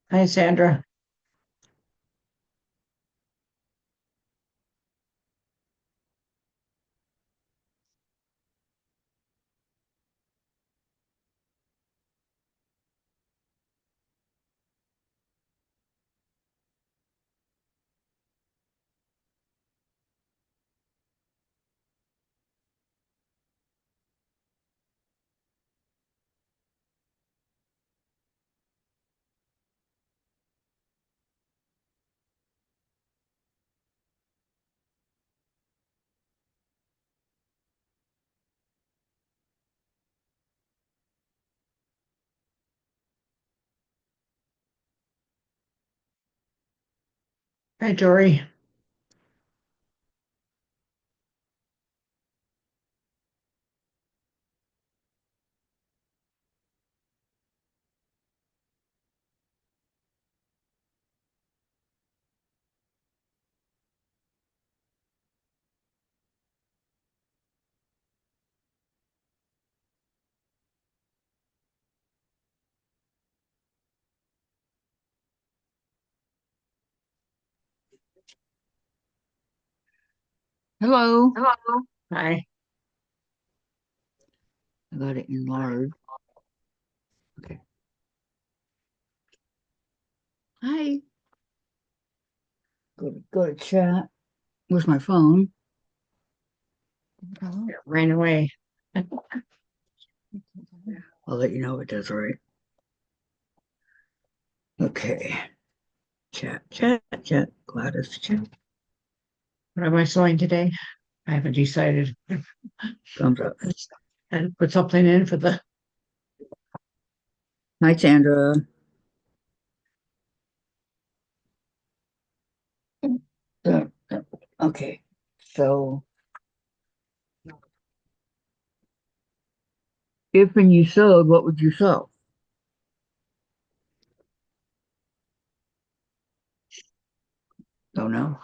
Hi, Sandra. Hi, Dory. Hello. Hello. Hi. I got it enlarged. Okay. Hi. Go to chat. Where's my phone? Hello. It ran away. I'll let you know if it does right. Okay. Chat. Gladys, chat. What am I sewing today? I haven't decided. Thumbs up. And put something in for the. Hi, Sandra. Uh, okay. So, if and you sewed, what would you sew? Don't know.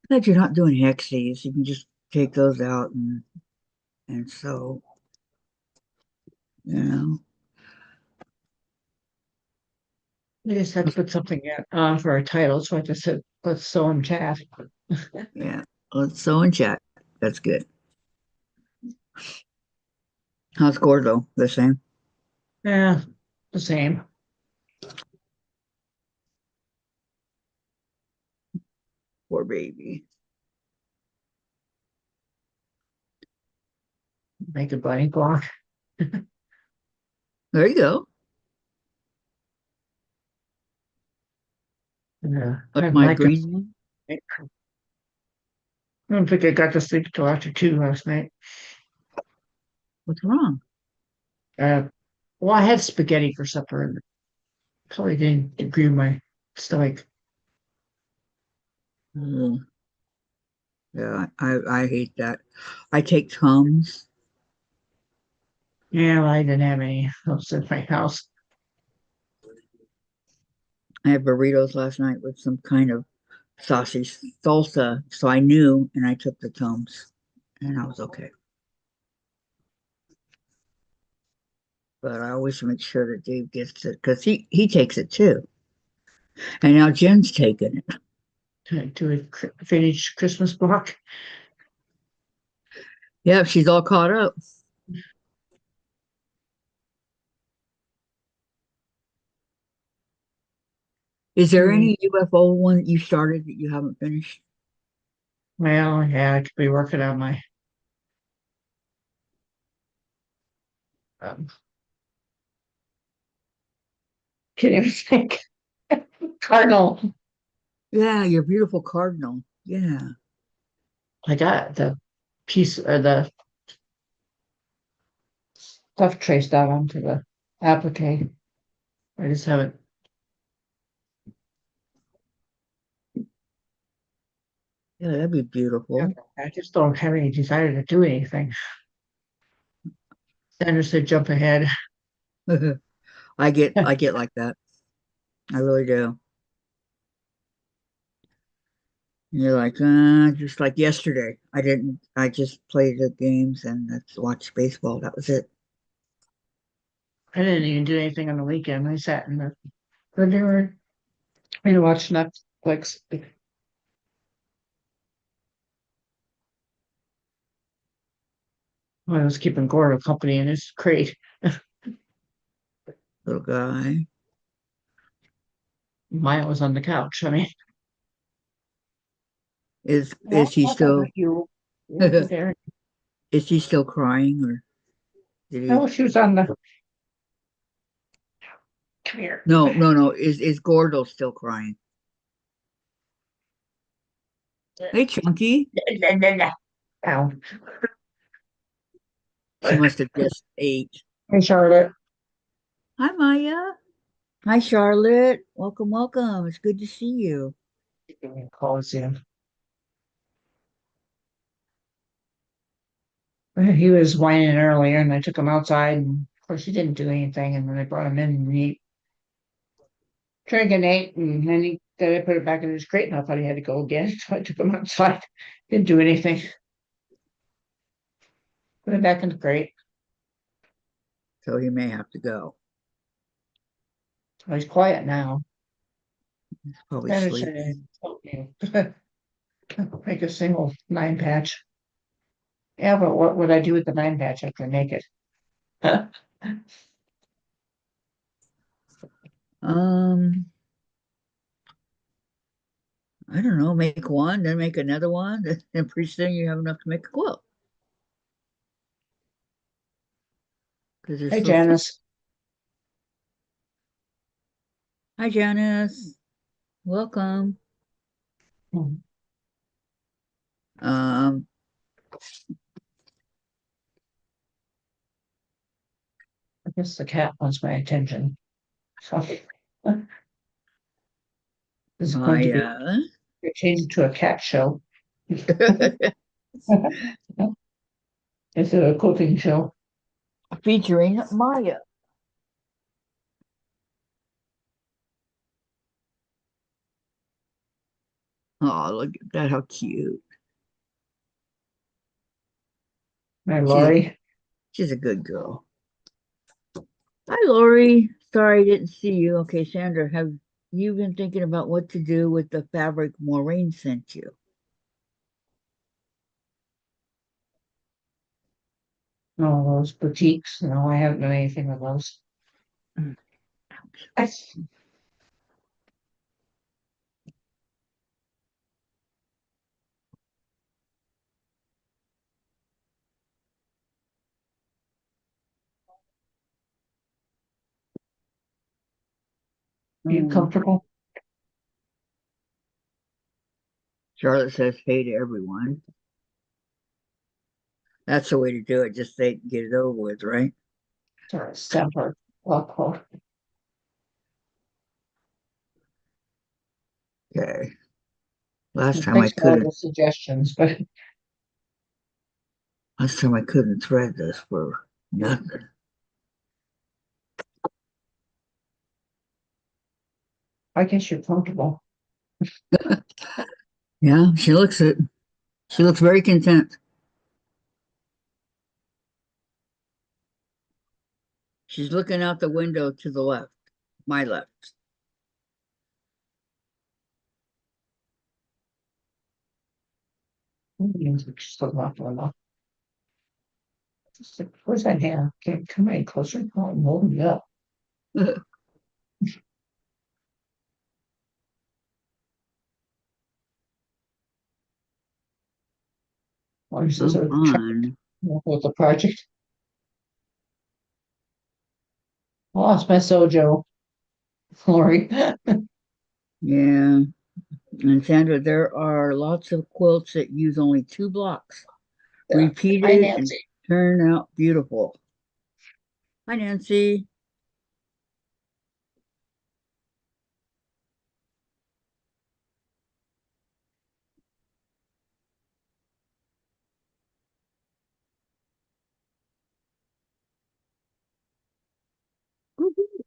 Glad you're not doing hexies. You can just take those out and sew. You know. I just had to put something in for our title, so I just said, let's sew and chat. Yeah. Let's sew and chat. That's good. How's Gordo? The same. Yeah, the same. Poor baby. Make a bunny block. There you go. Yeah, I Like haven't my liked it. green one. I don't think I got to sleep till after 2 last night. What's wrong? Uh, well, I had spaghetti for supper and probably didn't agree with my stomach. Oh, yeah, I hate that. I take Tums. Yeah, well, I didn't have any else in my house. I had burritos last night with some kind of sausage salsa, so I knew, and I took the Tums, and I was okay. But I always make sure that Dave gets it because he takes it too, and now Jen's taking it. To a vintage Christmas block. Yeah, she's all caught up. Is there Hmm. any UFO one that you started that you haven't finished? Well, yeah, I could be working on my um, can't even think. Cardinal. Yeah, your beautiful cardinal. Yeah. I got the piece or the stuff traced out onto the applique. I just haven't. Yeah, that'd be beautiful. I just don't have any desire to do anything. Sandra said, "Jump ahead." I get like that. I really do. You're like, just like yesterday. I just played the games and that's watched baseball. That was it. I didn't even do anything on the weekend. I sat in the living room and watched Netflix. I was keeping Gordon company in his crate. Little guy. Maya was on the couch. I mean, Is he still you. is There. he still crying or did No, he? she was on the. Come here. No. Is Gordo still crying? Hey, Chunky. Down. She must have just ate. Hey, Charlotte. Hi, Maya. Hi, Charlotte. Welcome, welcome. It's good to see you. Calls in. He was whining earlier, and I took him outside, and of course he didn't do anything. And then I brought him in, and he drank and ate, and then I put it back in his crate, and I thought he had to go again, so I took him outside. Didn't do anything. Put it back in the crate. So he may have to go. Oh, he's quiet now. Probably Sandra said, sleeping. "Okay, make a single 9 patch." Yeah, but what would I do with the 9 patch after I make it? Um, I don't know. Make one, then make another one, and pretty soon you have enough to make a quilt because there's Hey, so few. Janice. Hi, Janice. Welcome. Hmm, Um, I guess the cat wants my attention. So this is going to be Maya. changed to a cat show. It's a cooking show. Featuring Maya. Oh, look at that. How cute. My She's Lori. she's a good girl. Hi, Lori. Sorry I didn't see you. Okay, Sandra, have you been thinking about what to do with the fabric Maureen sent you? No, those boutiques. No, I haven't done anything with those. Mm. I, are you Mm. comfortable? Charlotte says hey to everyone. That's the way to do it. Just say get it over with, right? Sorry, Stanford. Well, Okay. Last time I thanks for all couldn't the suggestions, but last time I couldn't thread this for nothing. I guess you're comfortable. Yeah, she looks it. She looks very content. She's looking out the window to the left, my left. Just look off enough. Where's that hand? Okay, come any closer. Oh, I'm holding you up. Or is this Come a check on. with the project? I lost my Sojo, Lori. Yeah. And Sandra, there are lots of quilts that use only two blocks. Repeat Hi, it and Nancy. turn out beautiful. Hi, Nancy.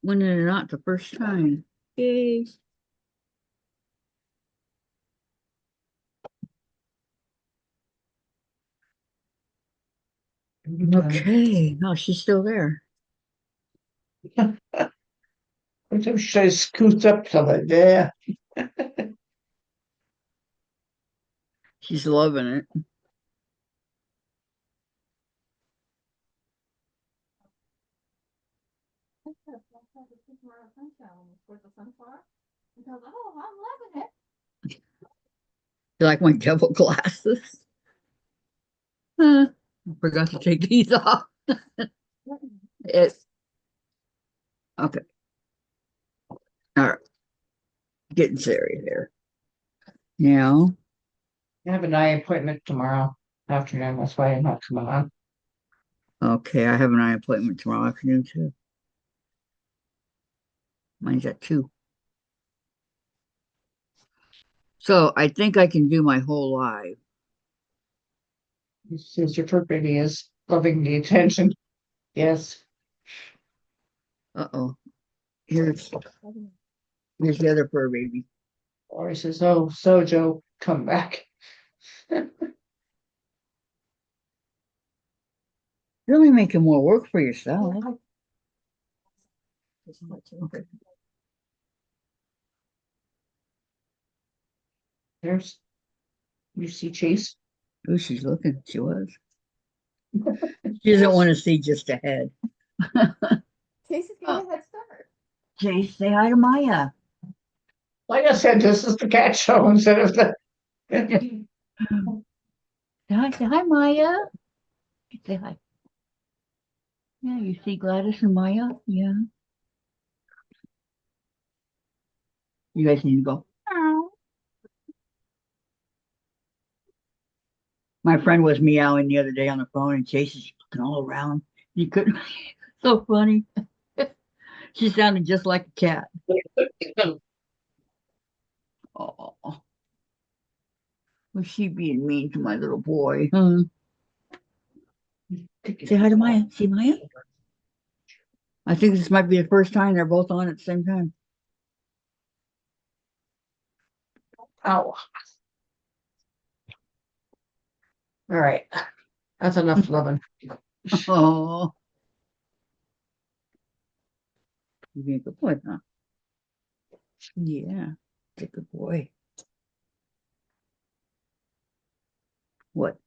Winning it not the first time. Yay. Okay. Okay. Oh, she's still there. Sometimes she scoots up to it. Yeah. She's loving it. You like my devil glasses? I forgot to take these off. It's okay. All right. Getting serious here. Now, I have an eye appointment tomorrow afternoon. That's why I'm not coming on. okay, I have an eye appointment tomorrow afternoon too. Mine's at 2. So I think I can do my whole live. Since your fur baby is loving the attention. Yes. Uh-oh. Here's the other fur baby. Or he says, "Oh, so Joe, come back." You're only making more work for yourself. Okay. There's you see Chase. Oh, she's looking. She was. She doesn't want to see just ahead. Casey's got a head start. Chase, say hi to Maya. Like I said, this is the cat show instead of the. Say hi, Maya. Say hi. Yeah, you see Gladys and Maya? Yeah. You guys need to go. Meow. My friend was meowing the other day on the phone and Chase is looking all around. You couldn't. So funny. She sounded just like a cat. Oh, was she being mean to my little boy? Huh? Say hi to Maya. See Maya? I think this might be the first time they're both on at the same time. Ow. All right. That's enough loving. Oh, you're being a good boy, huh? Yeah, it's a good boy. What?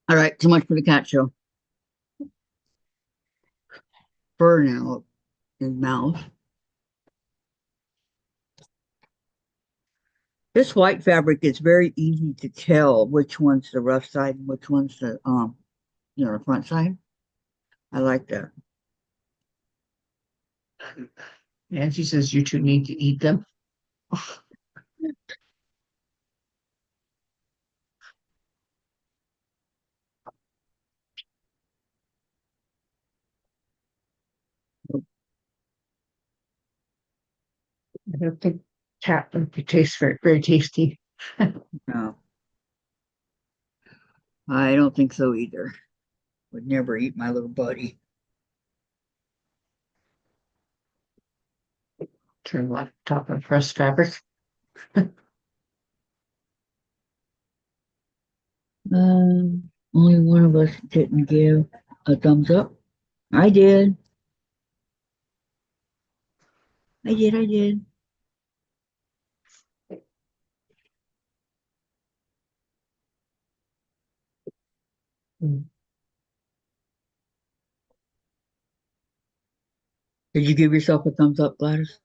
All right, too much for the cat show. Fur now in mouth. This white fabric is very easy to tell which one's the rough side and which one's the the front side. I like that. And she says you two need to eat them. I don't think cat would be taste very tasty. No, I don't think so either. Would never eat my little buddy. Turn left top and press fabric. Only one of us didn't give a thumbs up. I did. I did. Mm. Did you give yourself a thumbs up, Gladys?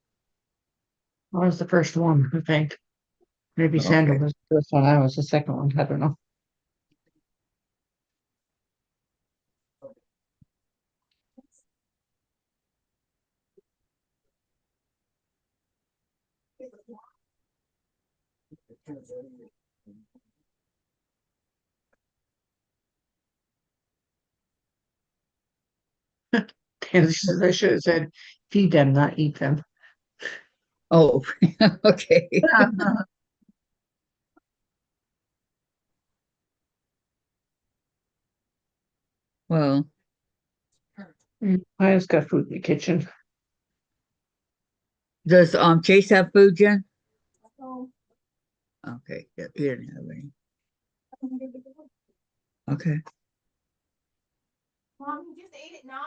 I was the first one, I think. Maybe Sandra Okay. was the first one. I was the second one. I don't know. Tansy says I should have said feed them, not eat them. Oh, okay. Well, I just got food in the kitchen. does Chase have food, Jen? Oh, Okay, yeah, he didn't have any. Okay. Mom, he just ate at 9.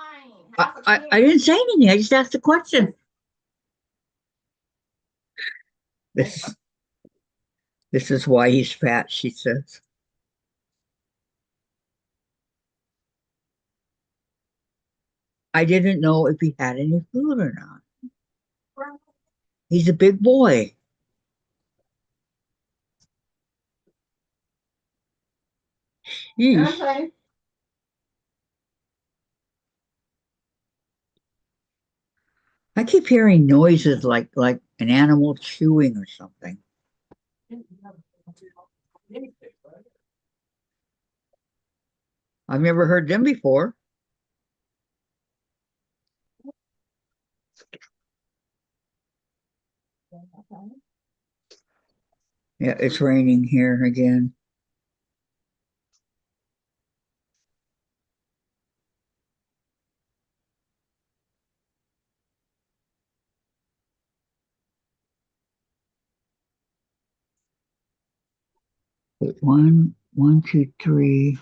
Half a I can. didn't say anything. I just asked a question. This this is why he's fat, she says. I didn't know if he had any food or not. He's a big boy. Yeesh. Okay. I keep hearing noises like an animal chewing or something. I've never heard them before. Yeah, it's raining here again. One, two, three.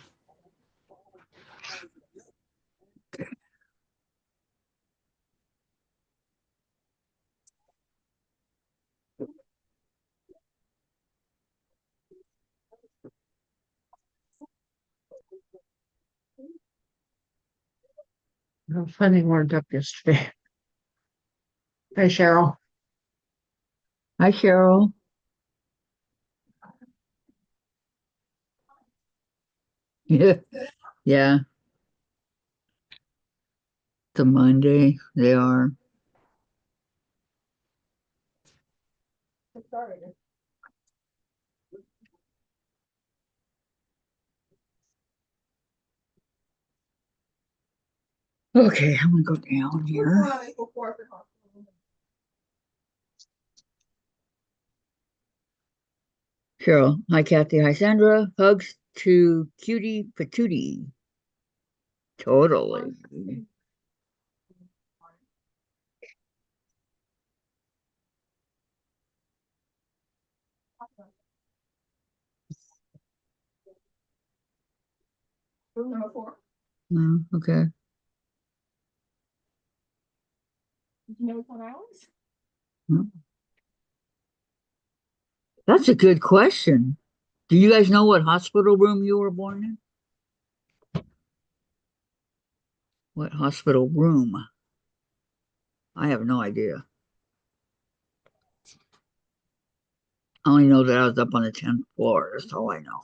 I was finding warmed up yesterday. Hey, Cheryl. Hi, Cheryl. Yeah, yeah. It's a Monday. They are. Okay, I'm gonna go down here. Cheryl. Hi, Kathy. Hi, Sandra. Hugs to Cutie Patootie. Totally. Room number 4. Okay. Did you know which one I was? Well, that's a good question. Do you guys know what hospital room you were born in? What hospital room? I have no idea. I only know that I was up on the 10th floor. That's all I know.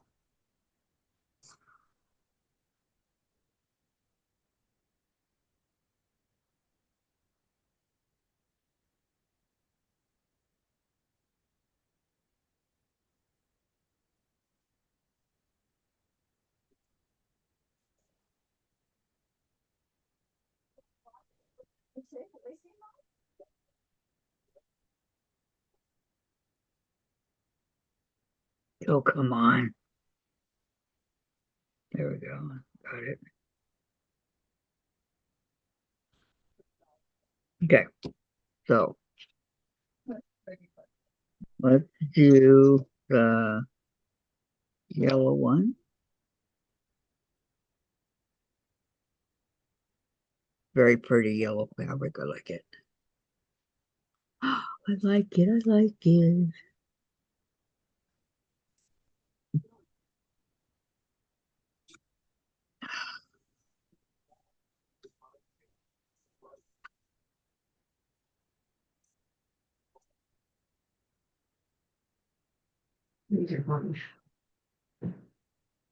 Oh, come on. There we go. Got it. Okay. So let's do the yellow one. Very pretty yellow fabric. I like it. I like it. I like it. These are fun.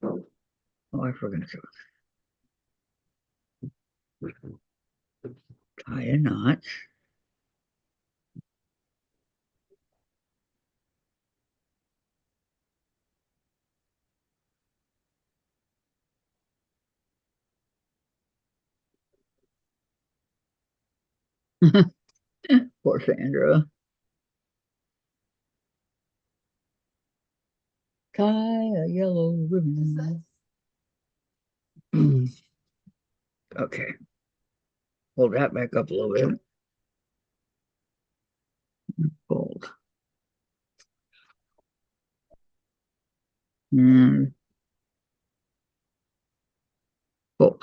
Oh, I forgot to tie a knot. Poor Sandra. Tie a yellow ribbon. Okay. Hold that back up a little bit. Fold. And Oh,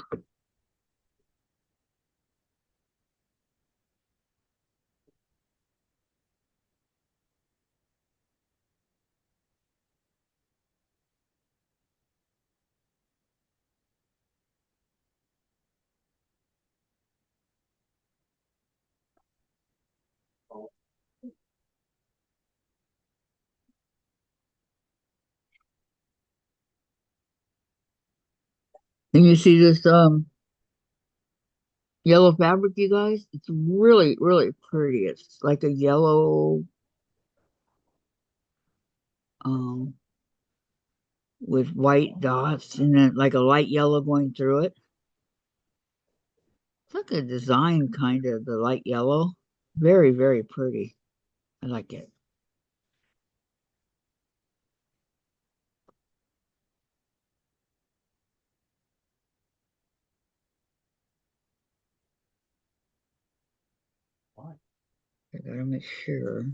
and you see this yellow fabric, you guys? It's really, really pretty. It's like a yellow um with white dots and then like a light yellow going through it. It's like a design kind of the light yellow. Very, very pretty. I like it. I gotta make sure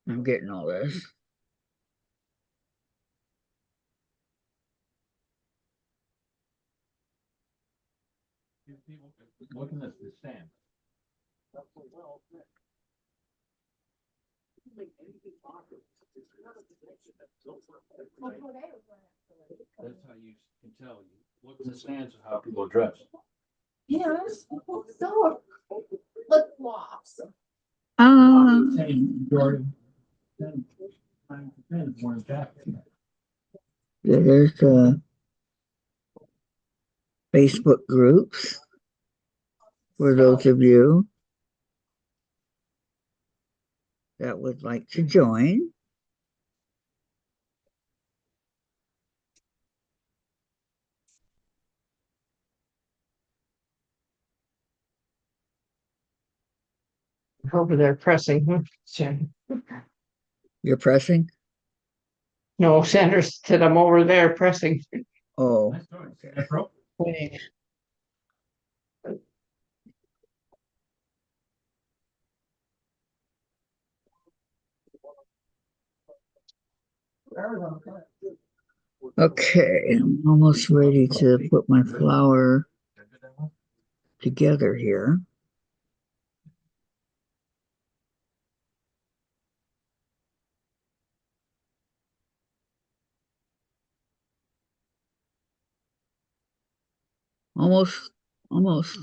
I'm getting all this. Looking at the stand. That's how you can tell. You look at the stands of how people dress. Yes, so flip flops. Jordan. 9 to 10 is wearing jackets. Yeah, there's Facebook groups for those of you that would like to join. Over there pressing. You're pressing? No, Sanders said I'm over there pressing. Oh, Nice choice. Hey, bro. Waiting. okay. I'm almost ready to put my flower together here. Almost, almost.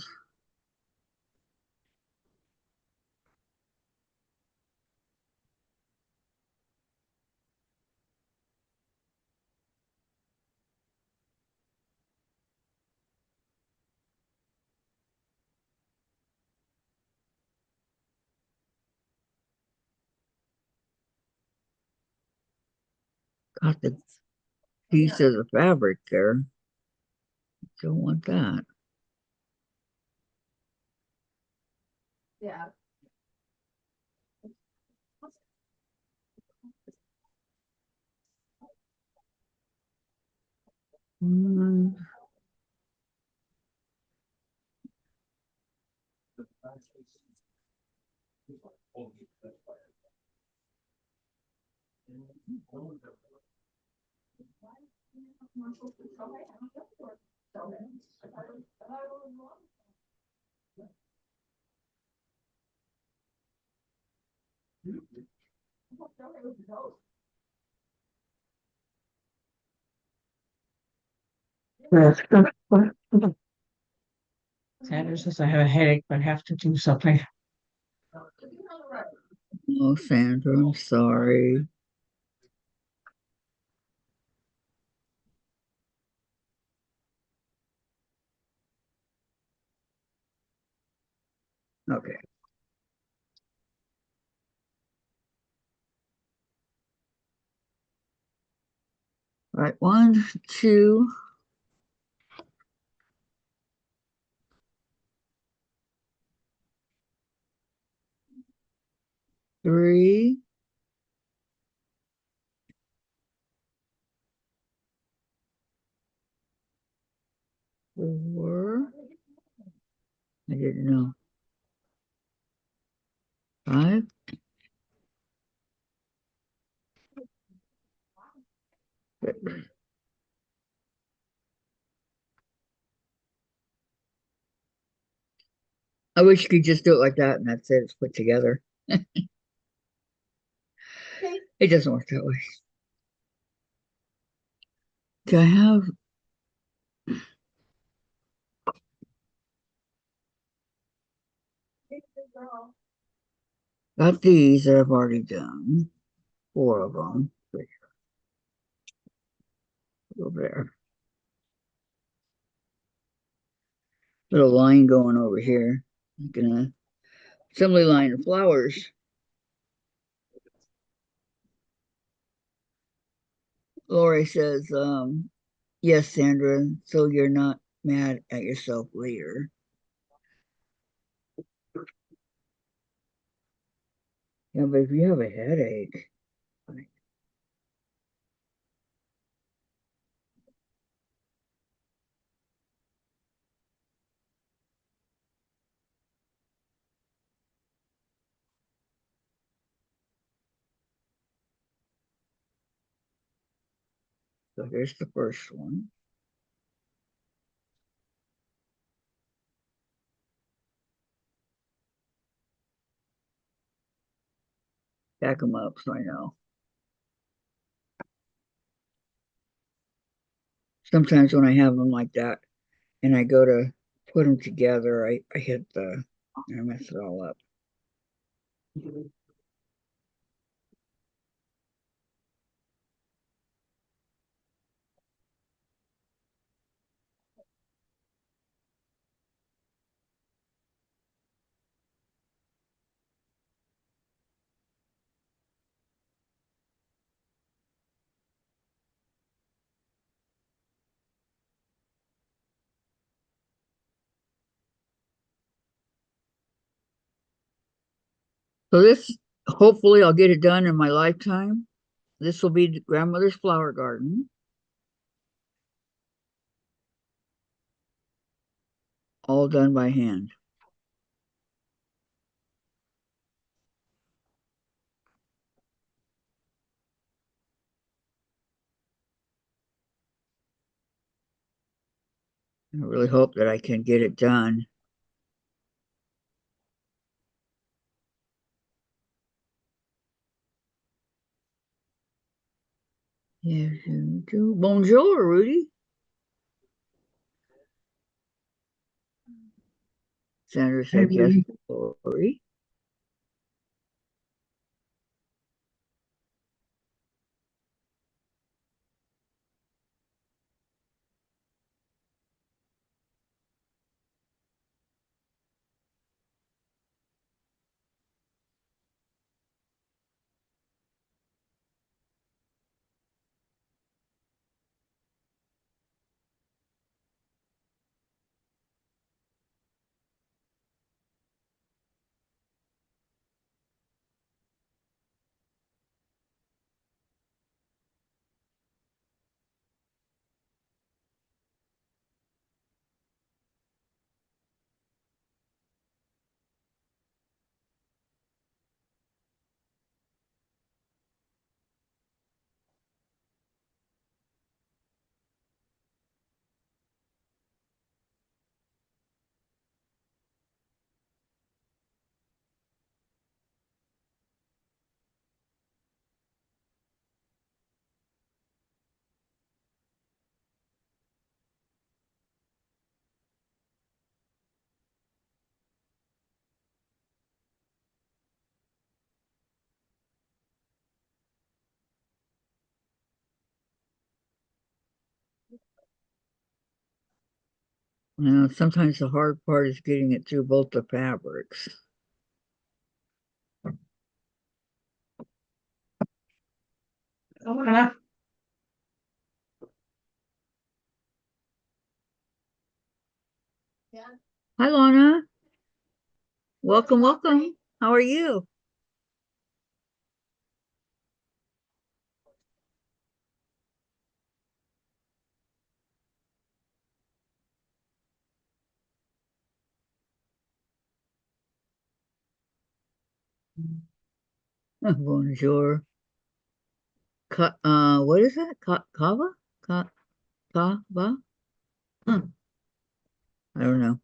Got the piece of the fabric there. Don't want that. Yeah. Mm, Sanders says I have a headache, but I have to do something. oh, Sandra, I'm sorry. Okay. All right, 1, 2, 3, 4. I didn't know. 5. I wish you could just do it like that and that's it. It's put together. Okay. It doesn't work that way. Do I have got these that I've already done? 4 of them. Over there. Little line going over here. I'm gonna assembly line of flowers. Lori says, yes, Sandra, so you're not mad at yourself later. Yeah, but if you have a headache, so here's the first one. Back them up so I know. Sometimes when I have them like that and I go to put them together, I hit the, I mess it all up. So this, hopefully I'll get it done in my lifetime. This will be grandmother's flower garden. All done by hand. I really hope that I can get it done. Yes, bonjour, Rudy. Sandra said yes, Lori. Sometimes the hard part is getting it through both the fabrics. Lana, Yeah. Hi, Lana. Welcome, welcome. How are you? Bonjour. What is that? Kava? Kava? Huh, I don't know.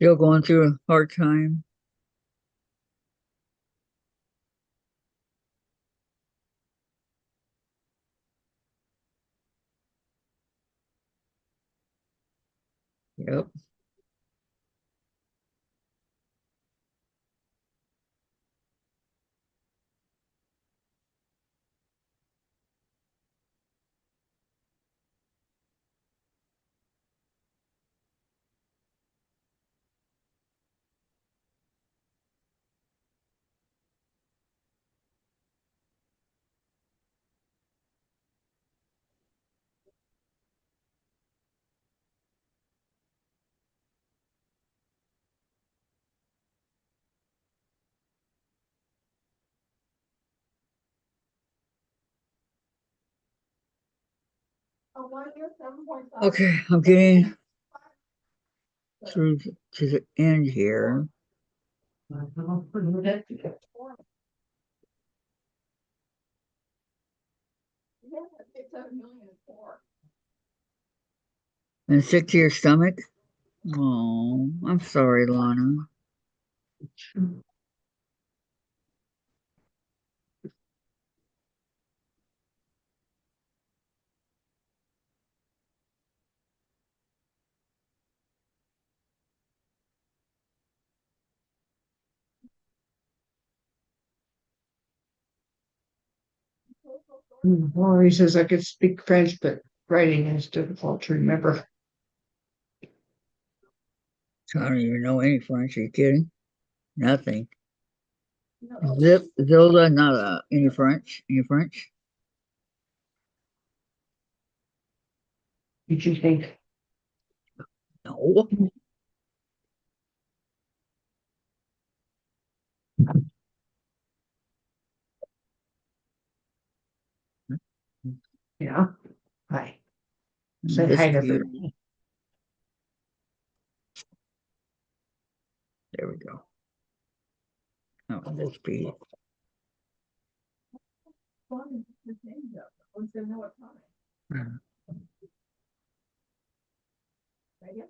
Still going through a hard time. Yep. A 1 year, 7.5. Okay, I'm getting through to the end here. Yeah, it's 7,000,004. And sick to your stomach? Oh, I'm sorry, Lana. Lori says I could speak French, but writing is difficult to remember. I don't even know any French. Are you kidding? Nothing. No. Zilda, not any French. Any French? Did you think? No. Yeah. Hi. Say This hi to beauty. everybody. There we go. Oh, this beauty. Fun to change up. Once they know what time. Right, yeah.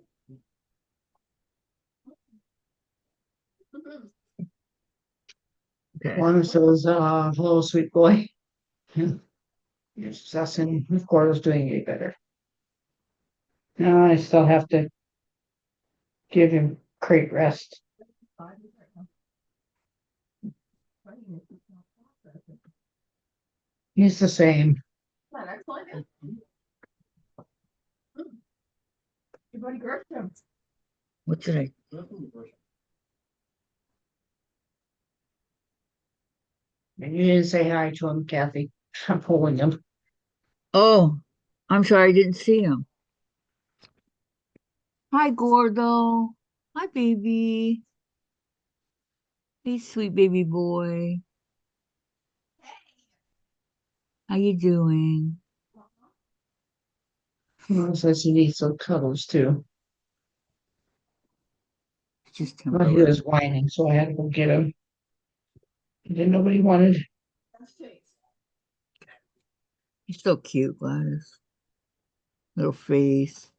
Okay. One says, hello, sweet boy. Yes, asking if Gordo's doing any better. No, I still have to give him crate rest. He's the same. Not excellent. Your buddy Gresham. What did I? And you didn't say hi to him, Kathy. I'm pulling him. Oh, I'm sorry. I didn't see him. Hi, Gordo. Hi, baby. Hey, sweet baby boy. How you doing? He says he needs some cuddles too. It's just Well, he temporary. was whining, so I had to go get him. He didn't know what he wanted. That's Chase. He's so cute, Gladys. Little face.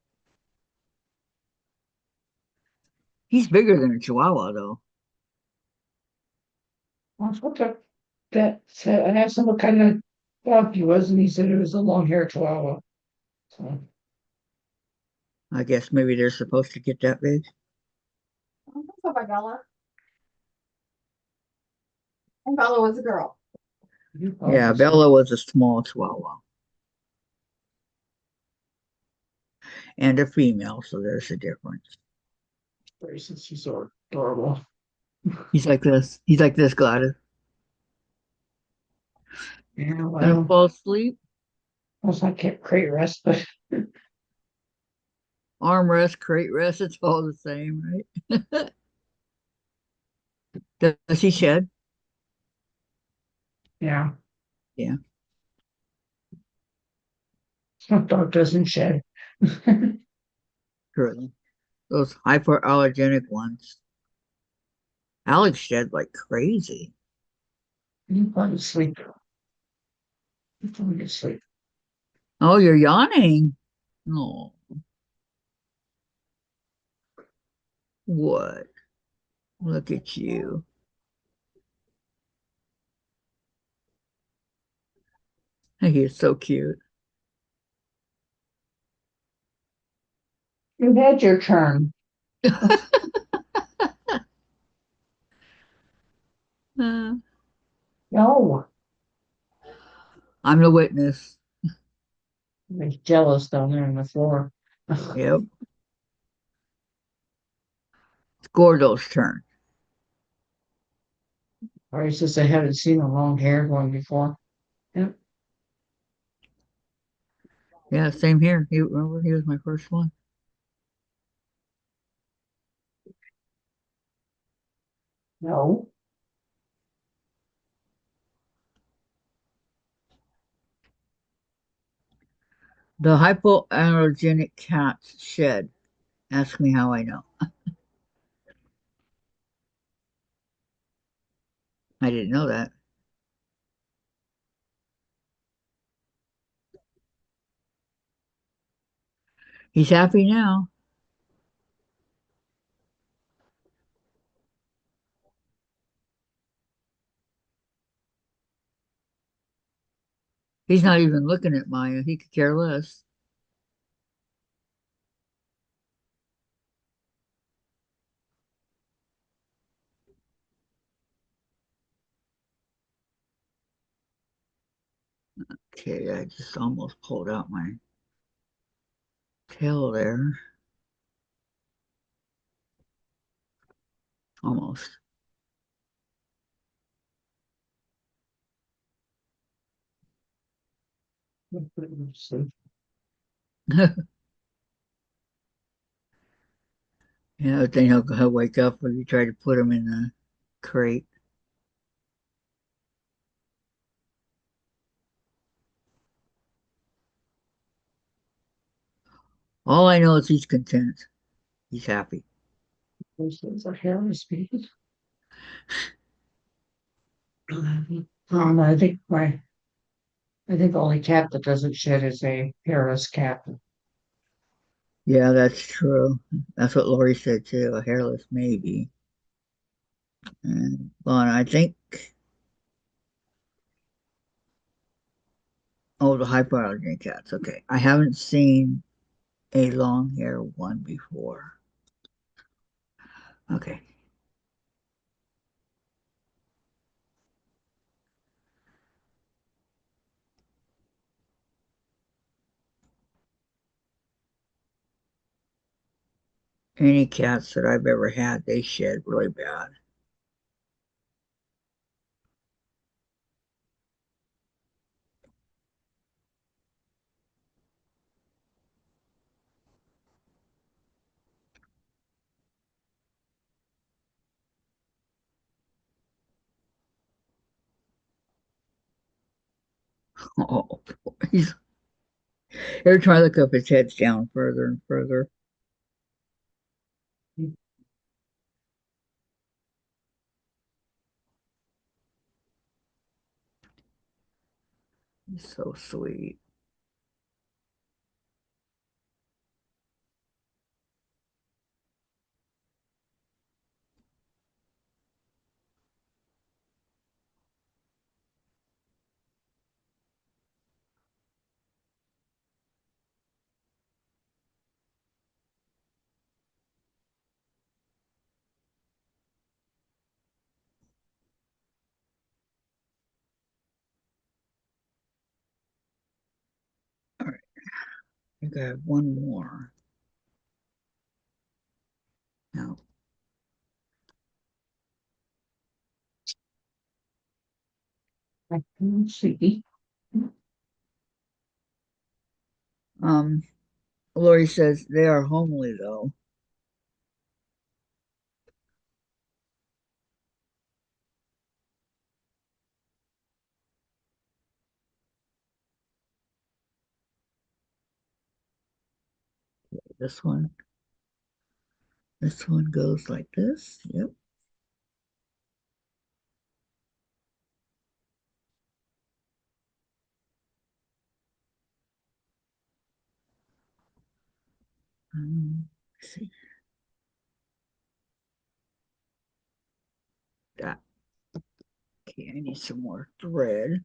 He's bigger than a Chihuahua, though. That's what the vet said. I asked him what kind of dog he was, and he said it was a long haired chihuahua. So I guess maybe they're supposed to get that big. What's up, by Bella? And Bella was a girl. Yeah, Bella was a small Chihuahua. And a female, so there's a difference. Since she's so adorable. He's like this. He's like this, Gladys. Yeah, Gonna well, fall asleep. also I kept crate rest, but Armrest, crate rest, it's all the same, right? Does he shed? yeah, Yeah, some dog doesn't shed. currently. Those hyperallergenic ones. Alex shed like crazy. You fall asleep. You fall asleep. Oh, you're yawning. Oh, What? Look at you. He is so cute. You had your turn. Uh, No. I'm the witness. He's jealous down there on the floor. Yep. It's Gordo's turn. Or he says I haven't seen a long haired one before. Yep. Yeah, same here. You remember he was my first one. No. The hypoallergenic cats shed. Ask me how I know. I didn't know that. He's happy now. He's not even looking at Maya. He could care less. Okay, I just almost pulled out my tail there. Almost. Yeah, but then he'll wake up when you try to put him in the crate. All I know is he's content. He's happy. Those things are hairless babies. I think the only cat that doesn't shed is a hairless cat. Yeah, that's true. That's what Lori said too. A hairless maybe. And well, and I think oh the hypoallergenic cats. Okay. I haven't seen a long hair one before. Okay. Any cats that I've ever had, they shed really bad. Oh, he's every time I look up, his head's down further and further. He's so sweet. All right, I think I have one more. Now, I can see. um, Lori says they are homely though. This one, this one goes like this. Yep. Let's see. that. Okay, I need some more thread.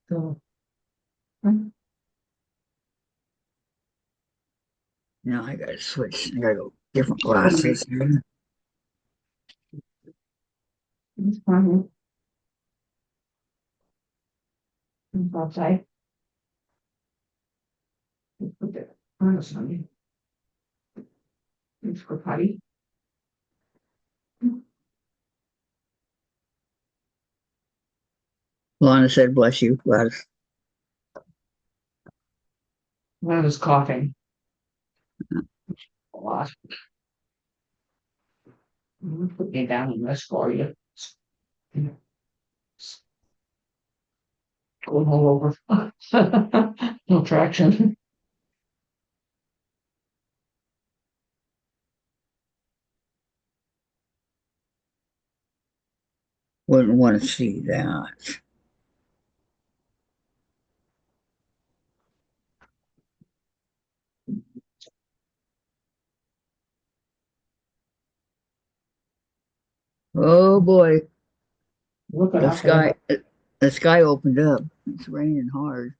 So, Now I gotta switch. I gotta go different glasses. it's fine. It's outside. Put the harness on you. It's for potty. Lana said, "Bless you, Gladys." I was coughing a lot. Put me down on this for you. Going all over. No traction. Wouldn't want to see that. Oh boy, Looking the up there. sky opened up. It's raining hard.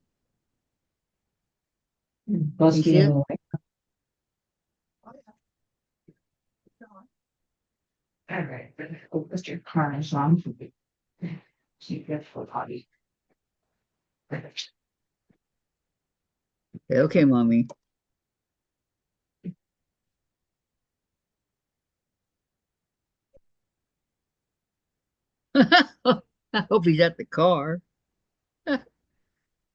You Busty see in it? the way. All right, oh, put your harness on. Keep it for potty. Okay, mommy. I hope he's at the car. I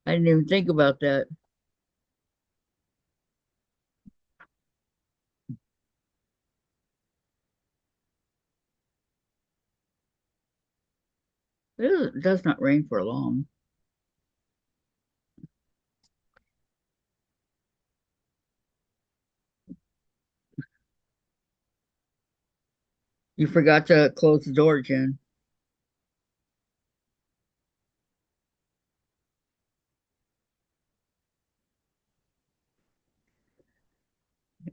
didn't even think about that. It does not rain for long. You forgot to close the door, Jen.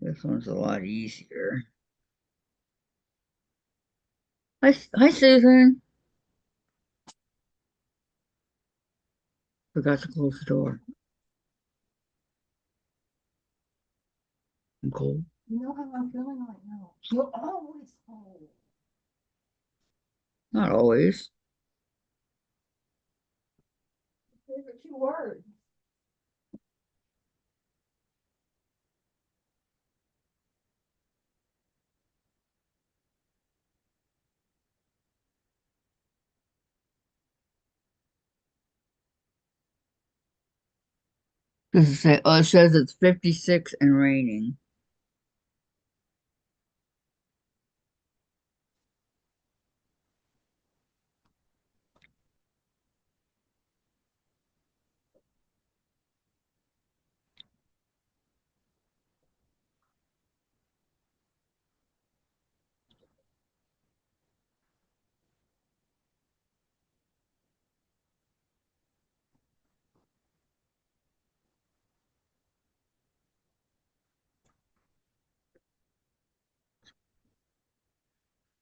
This one's a lot easier. Hi, Susan. Forgot to close the door. I'm cold. You know how I'm feeling right now. You're always cold. Not always. Favorite two words. Does it say? Oh, it says it's 56 and raining.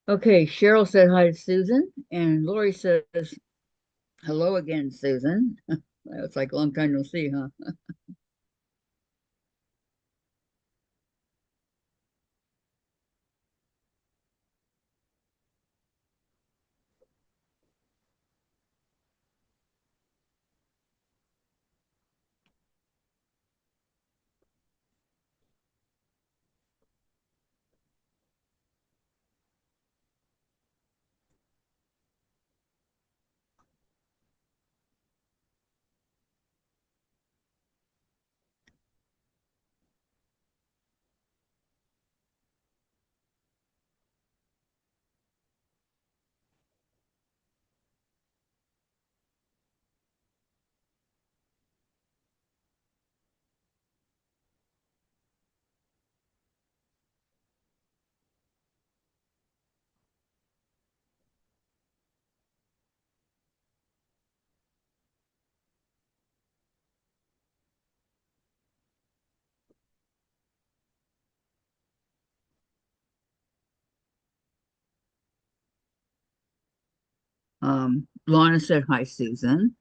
Okay, Cheryl said hi to Susan, and Lori says hello again, Susan. It's like a long time no see, huh? Lana said hi, Susan.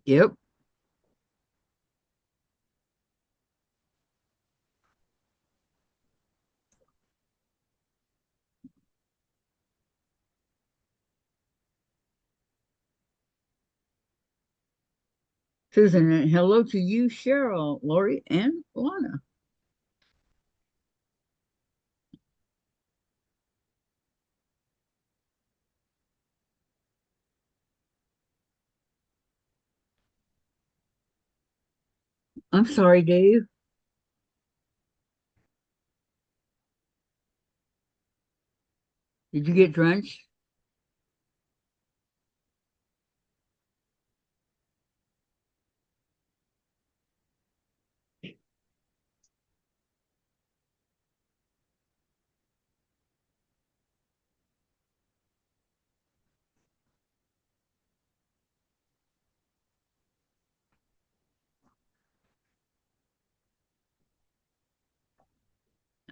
Yep. Susan, and hello to you, Cheryl, Lori, and Lana. I'm sorry, Dave. Did you get drenched?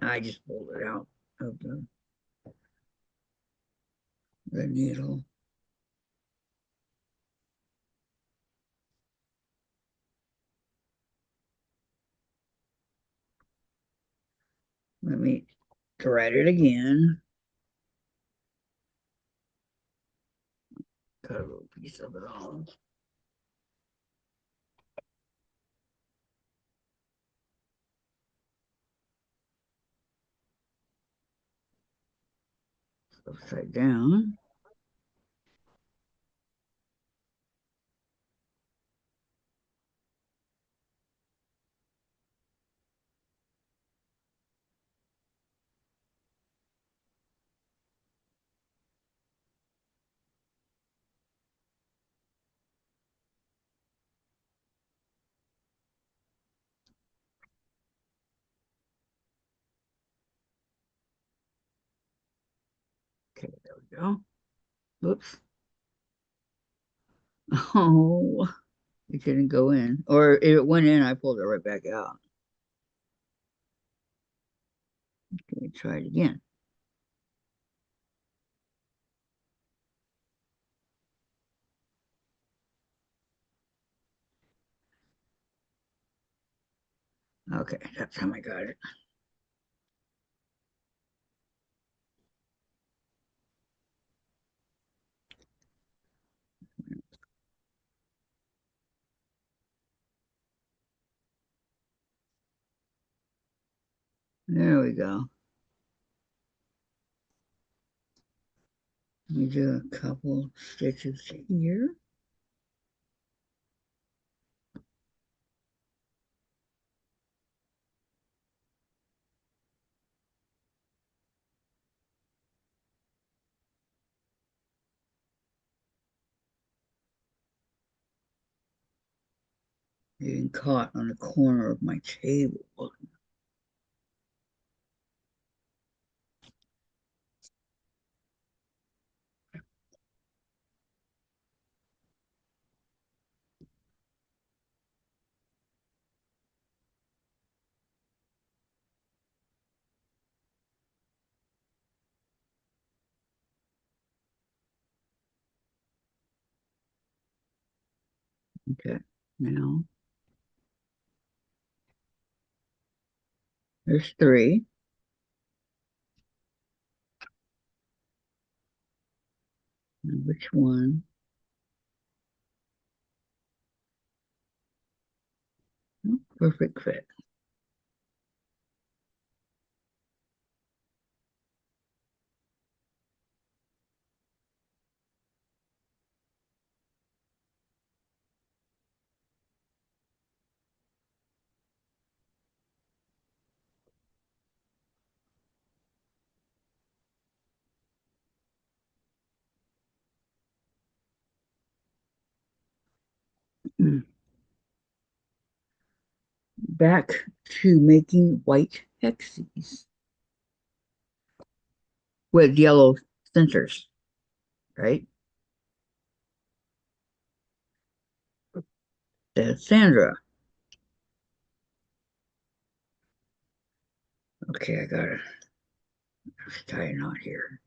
I just pulled it out of the needle. Let me thread it again. Cut a little piece of it off. Upside down. Okay, there we go. Whoops. Oh, it didn't go in. Or it went in, I pulled it right back out. Let me try it again. Okay, that's how I got it. There we go. Let me do a couple stitches here. Getting caught on the corner of my table. Okay, now there's three. Now which one? Oh, perfect fit. Back to making white hexes with yellow centers, right? That's Sandra. Okay, I got it. Let's tie a knot here.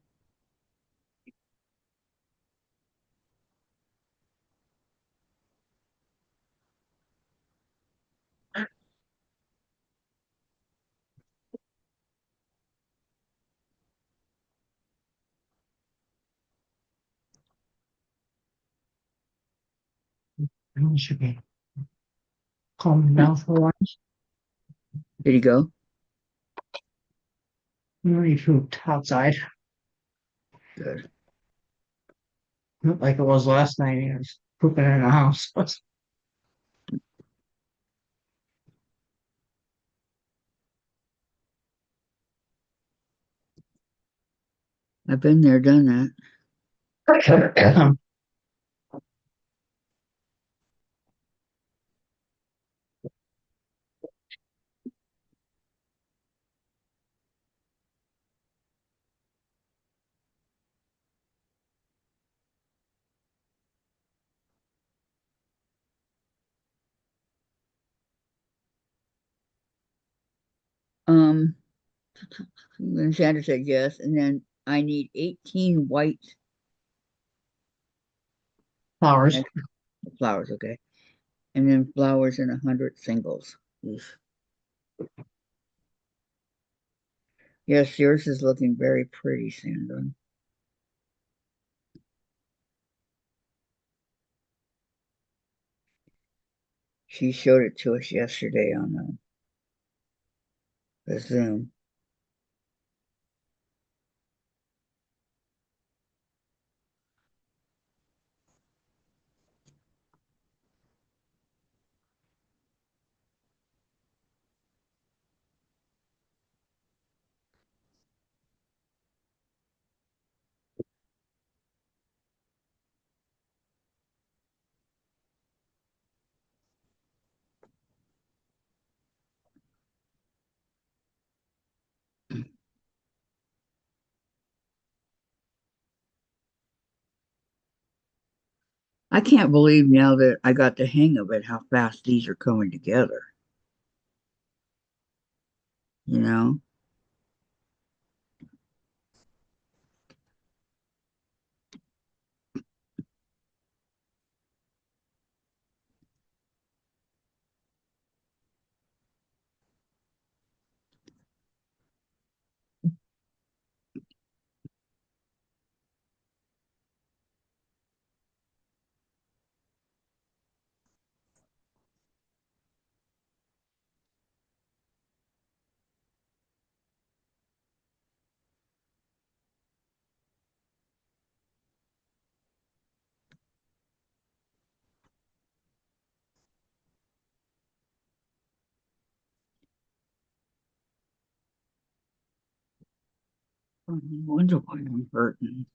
It should be calming down for a while. Did he go? He pooped outside. Good. Not like it was last night. He was pooping in the house. I've been there, done that. Um, and Sandra said yes, and then I need 18 white Flowers. flowers, okay? And then flowers in 100 singles. Oof. Yes, yours is looking very pretty, Sandra. She showed it to us yesterday on the Zoom. I can't believe now that I got the hang of it how fast these are coming together. You know? I wonder why I'm hurting.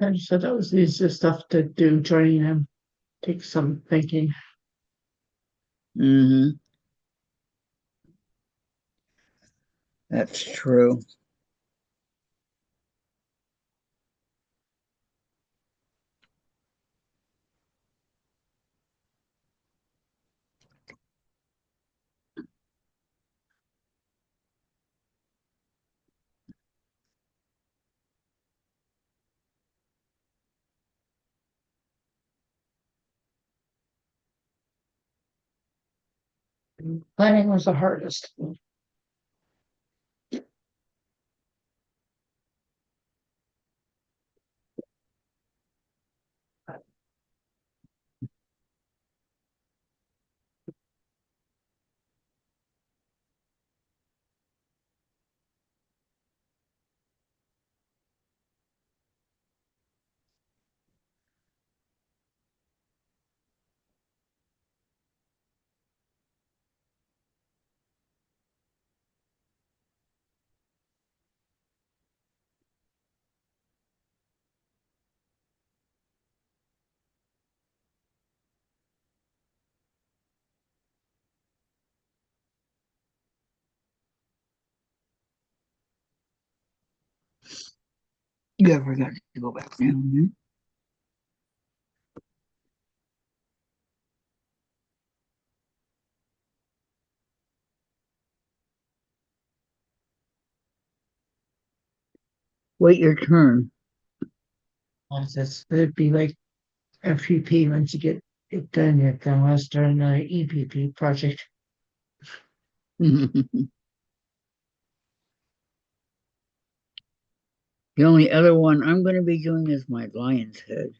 I just said that was easy stuff to do, joining him. Takes some thinking. Mm-hmm. That's true. Planning was the hardest. You ever got to go back down there? Wait your turn. It'd be like FPP once you get it done, you're gonna start another EPP project. The only other one I'm going to be doing is my lion's head.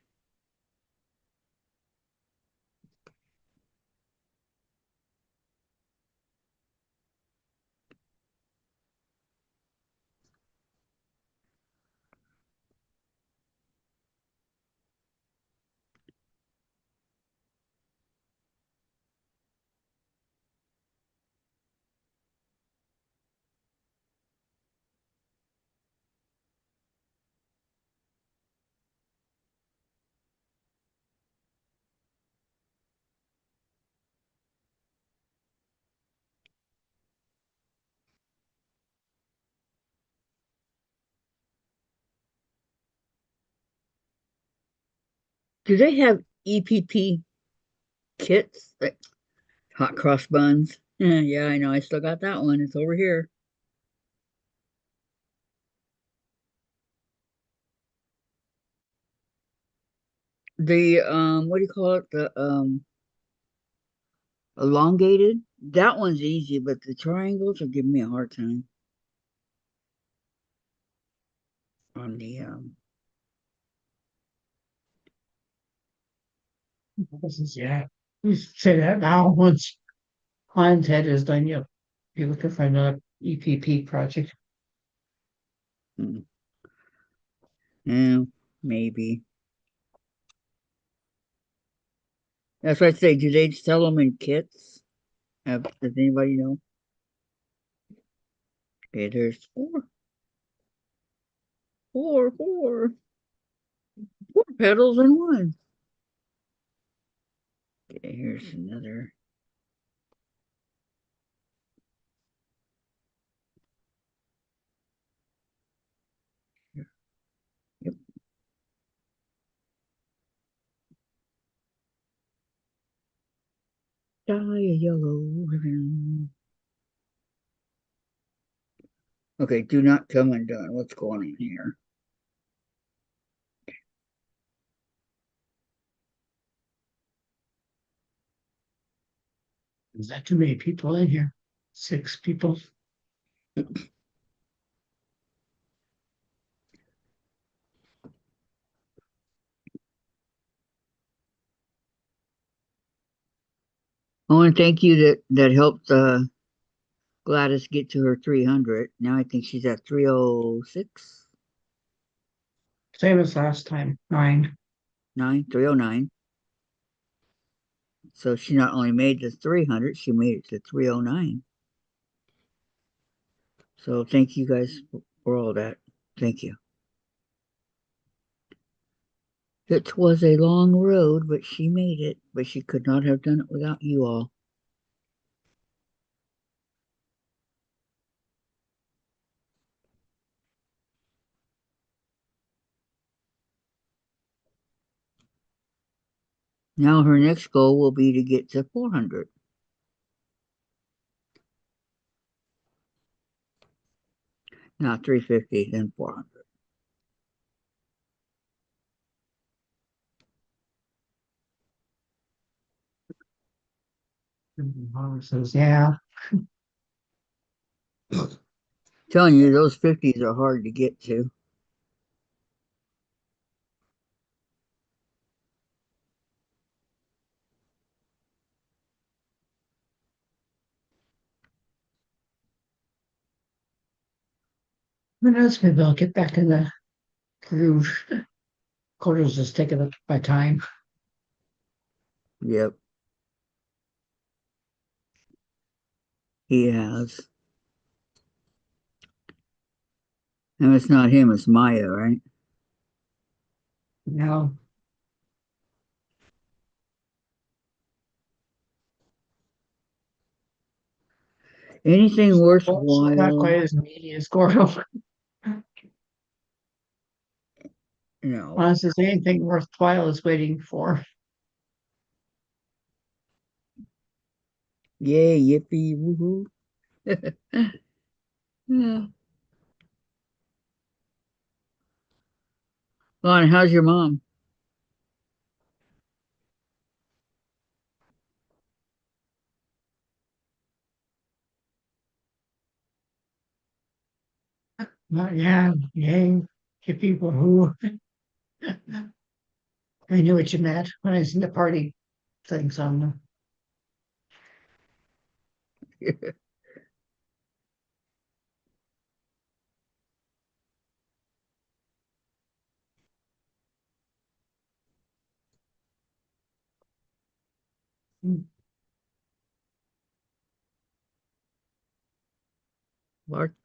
Do they have EPP kits? Like hot cross buns? Yeah, I know. I still got that one. It's over here. The what do you call it? The elongated. That one's easy, but the triangles are giving me a hard time on the Yeah. You say that now once Hans head is done, you're looking for another EPP project. hmm, yeah, maybe. That's what I say. Do they sell them in kits? Does anybody know? Okay, there's four petals in one. Okay, here's another. Yep. Dye a yellow ribbon. Okay, do not come undone. What's going on here? Is that too many people in here? 6 people. I want to thank you that helped Gladys get to her 300. Now I think she's at 306, Same as last time, 9. 309. So she not only made the 300, she made it to 309. So thank you guys for all that. Thank you. It was a long road, but she made it. But she could not have done it without you all. Now her next goal will be to get to 400. Not 350, then 400. Mom says, yeah. Telling you, those 50s are hard to get to. Who knows, maybe I'll get back in the groove. Quarters is taking up my time. Yep, he has. And it's not him, it's Maya, right? Now, Anything not worthwhile. quite as needy as Gordo. No. Unless there's anything worthwhile is waiting for. Yay, yippee, woohoo. Yeah. Lon, how's your mom? Yeah, yay, to people who I knew what you meant when I was in the party things on them.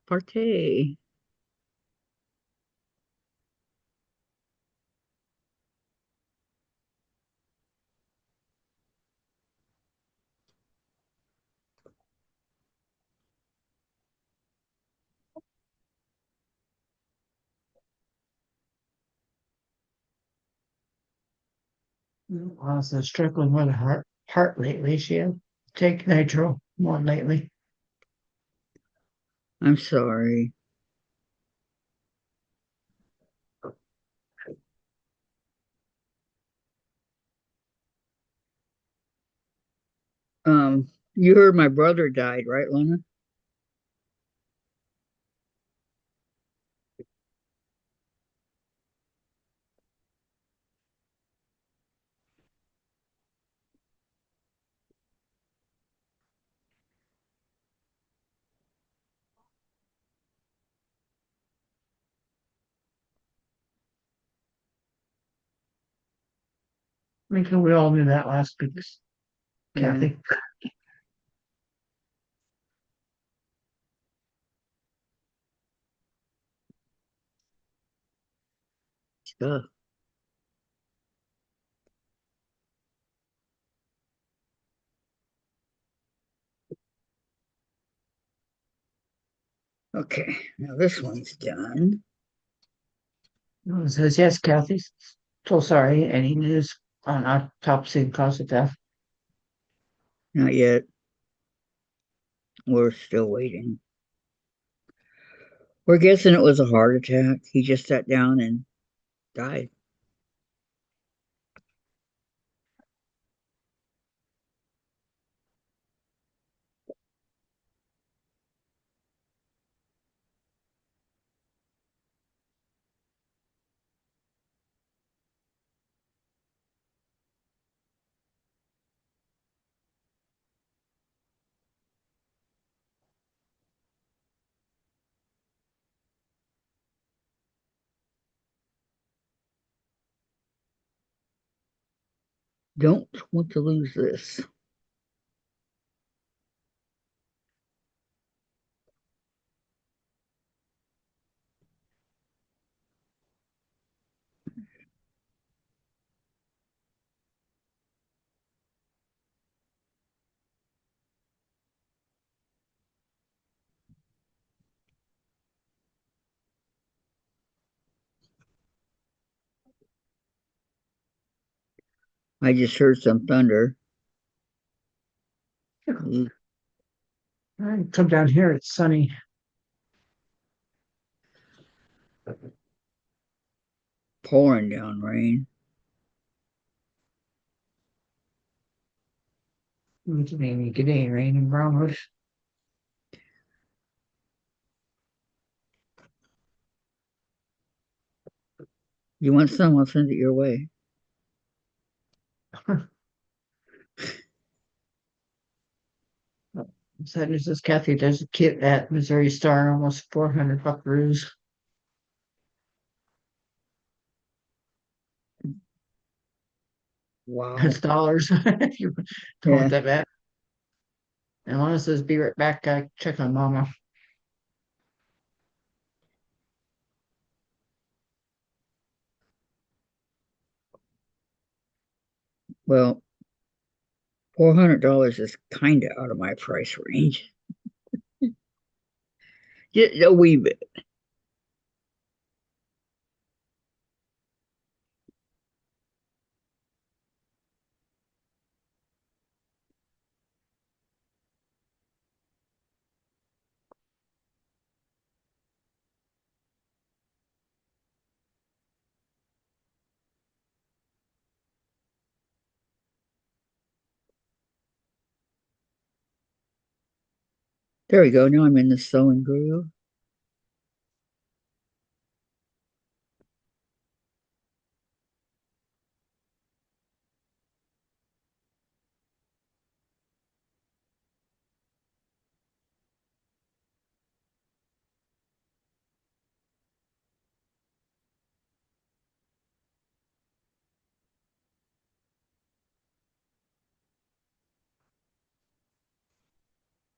Partay. Also struggling with her heart lately. She had take nitro more lately. I'm sorry. You heard my brother died, right, Lana? I think we all knew that last week, Yeah. Kathy. Ugh. Okay, now this one's done. It says yes, Kathy. So sorry. Any news on autopsy and cause of death? Not yet. We're still waiting. We're guessing it was a heart attack. He just sat down and died. Don't want to lose this. I just heard some thunder. Mm, Come down here. It's sunny. pouring down rain. It's maybe good day rain in Brownwood. You want some? I'll send it your way. So this is Kathy. There's a kid at Missouri Star, almost 400 buckaroos. Wow. That's dollars. If you don't Yeah. want that bad. And Lana says, be right back. Check on Mama. Well, $400 is kind of out of my price range. Just a wee bit. There we go. Now I'm in the sewing groove.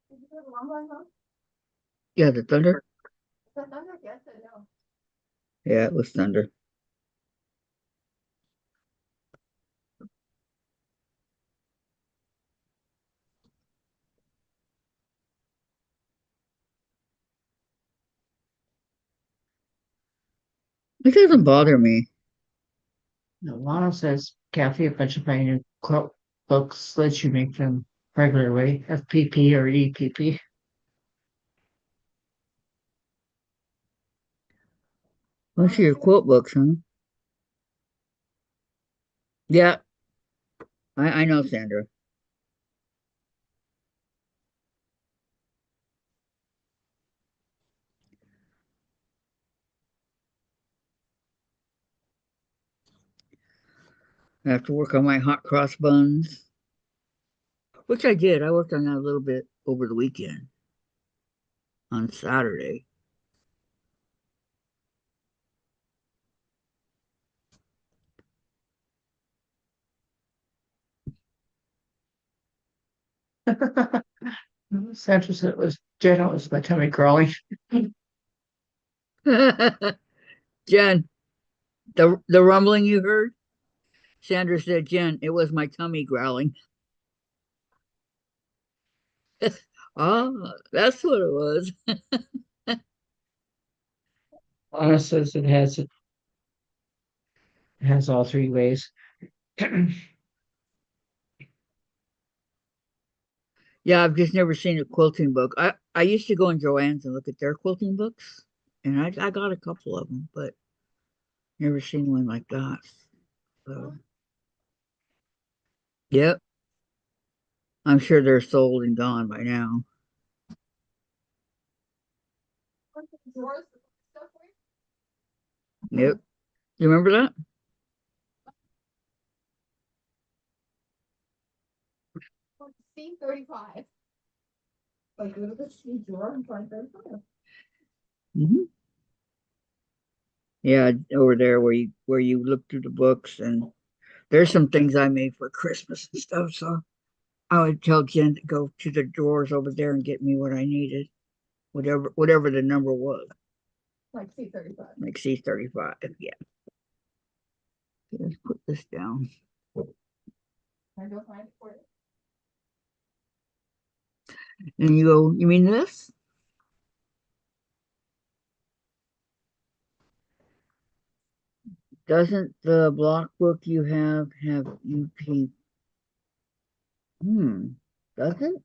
Is it a long one, huh? Yeah, the thunder. Is that thunder? Yes, I know. Yeah, it was thunder. It doesn't bother me. No, Lana says Kathy, a bunch of my new quilt books lets you make them regularly, FPP or EPP. Most of your quote books, huh? Yeah, I know, Sandra. I have to work on my hot cross buns, which I did. I worked on that a little bit over the weekend on Saturday. Sandra said it was Jenna, it was my tummy crawling. Jen, the rumbling you heard? Sandra said, Jen, it was my tummy growling. Oh, that's what it was. Lana says it has all three ways. Yeah, I've just never seen a quilting book. I used to go in Joann's and look at their quilting books, and I got a couple of them, but never seen one like that. So, yep, I'm sure they're sold and gone by now. What's the drawers, the stuff Yep. You remember that? where? C35. Like, go to the C drawer and find 35. Hmm. Yeah, over there where you look through the books, and there's some things I made for Christmas and stuff. So I would tell Jen to go to the drawers over there and get me what I needed, whatever the number was, Like C35. like C35. Yeah. Let's put this down. I go find it for you. And you go, you mean this? Doesn't the block book you have UP? Hmm. Does it?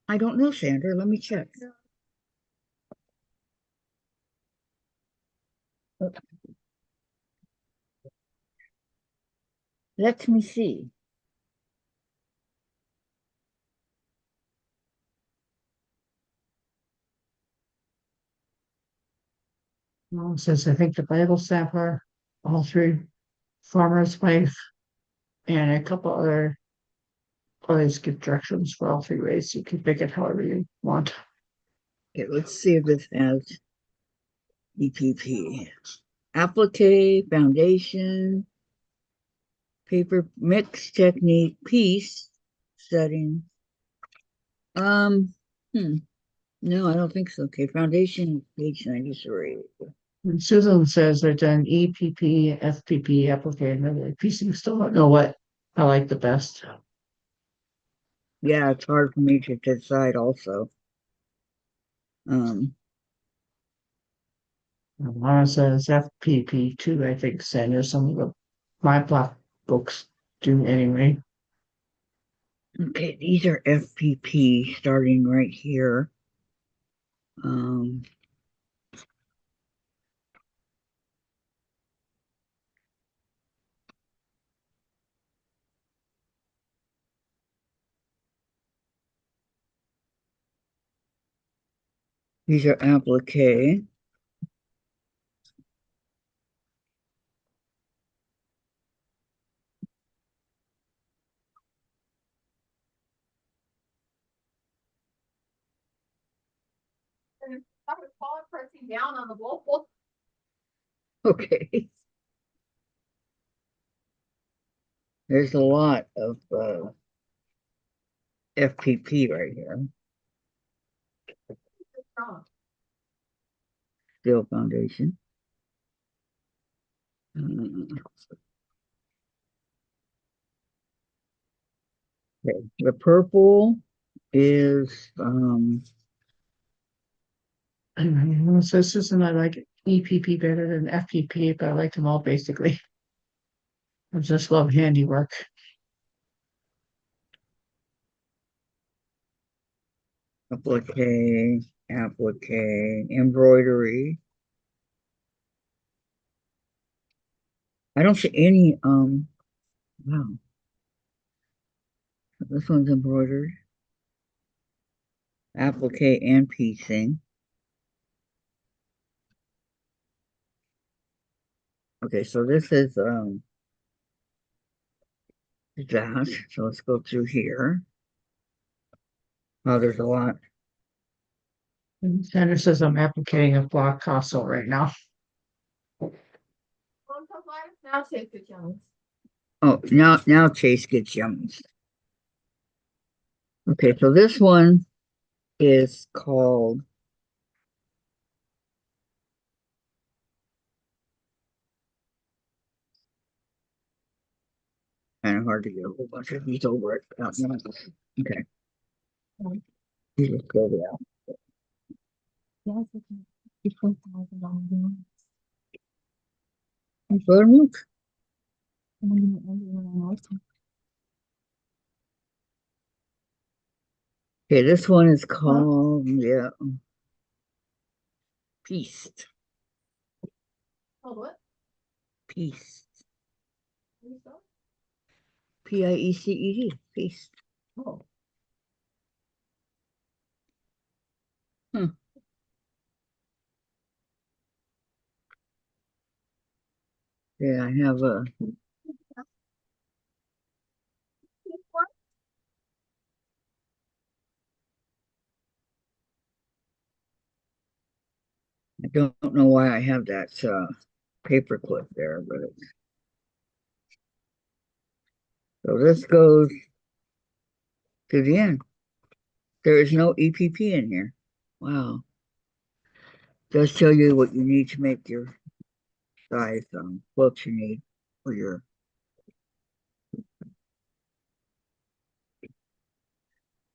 I don't know, Sandra. Let me check. Let me see. Lana says I think the Bible sampler, all three farmers wife, and a couple other others give directions for all three ways. You can pick it however you want. Okay, let's see if this has EPP. Applique, foundation, paper mix technique, piece, setting. Um, hmm. No, I don't think so. Okay, foundation, page 93. And Susan says they've done EPP, FPP, applique, and other pieces. Still don't know what I like the best. Yeah, it's hard for me to decide also. Um, Mara says FPP too, I think, Sandra. Some of the my block books do anyway. okay, these are FPP starting right here. Um, These are applique. I would call it pressing down on the bowl. Okay. There's a lot of FPP right here. Strong. Steel foundation. Mm. Okay. The purple is So this isn't I like EPP better than FPP, but I like them all basically. I just love handiwork. applique, embroidery. I don't see any wow. This one's embroidered. Applique and piecing. Okay, so this is that. So let's go through here. Oh, there's a lot. And Sandra says I'm applicating a block castle right now. Now take the challenge. Oh, now Chase gets yummies. Okay, so this one is called kind of hard to get a whole bunch of these over it. Okay. You just go out. Look. Okay, this one is called Peace. Oh, what? Peace. What is that? Pieced. Peace. Oh. Yeah, I have a I don't know why I have that paper clip there, but so this goes to the end. There is no EPP in here. Wow. Does tell you what you need to make your size quilts you need for your.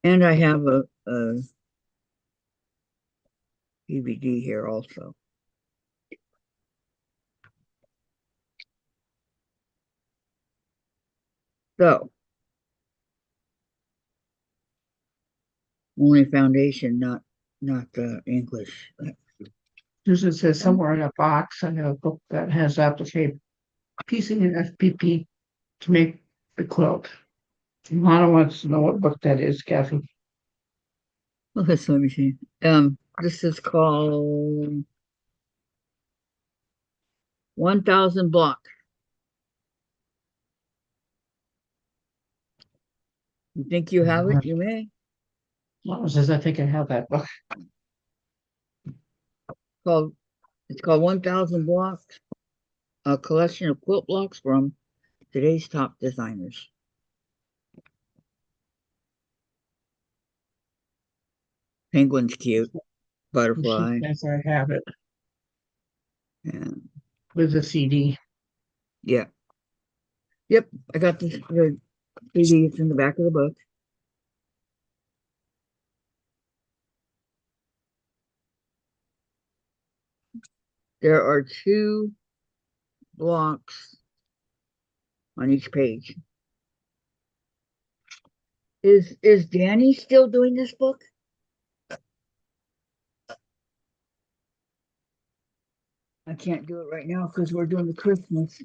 And I have a DVD here also. So only foundation, not English. Susan says somewhere in a box, I have a book that has applique piecing and FPP to make the quilt. Lana wants to know what book that is, Kathy. Well, let me see. This is called 1000 Block. You think you have it? You may. Lana says, I think I have that book. Called It's called 1000 Blocks, a collection of quilt blocks from today's top designers. Penguin's cute. She Butterfly. says I have it And with the CD. yeah. Yep. I got the CD. It's in the back of the book. There are 2 blocks on each page. Is Danny still doing this book? I can't do it right now because we're doing the Christmas.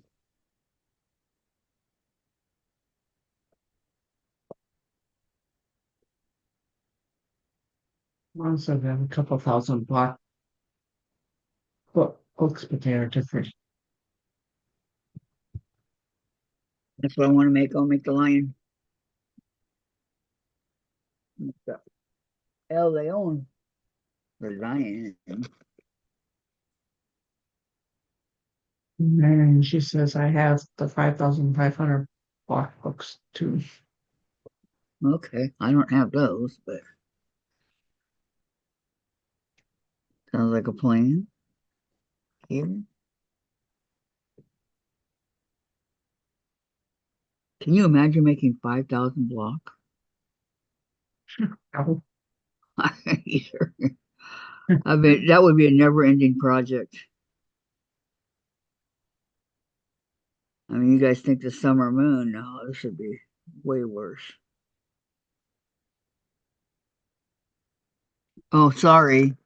Also, have a couple thousand books, but they are different. That's what I want to make. I'll make the lion. Make the El Leon. The lion. And she says I have the 5,500 block books too. Okay, I don't have those, but sounds like a plan. Here. Can you imagine making 5,000 block? Oh, Either. I mean, that would be a never-ending project. I mean, you guys think the summer moon? No, this would be way worse. Oh, sorry.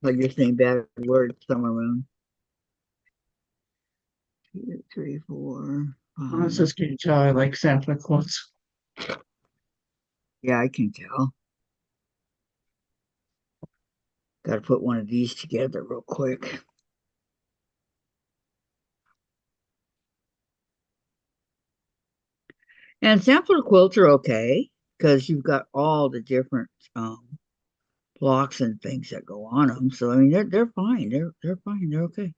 Like you're saying bad word, summer moon. 2, 3, 4, I was 5. just can tell I like sampler quotes. Yeah, I can tell. Got to put one of these together real quick. And sampler quilts are okay because you've got all the different blocks and things that go on them. So I mean, they're fine. They're fine. They're okay.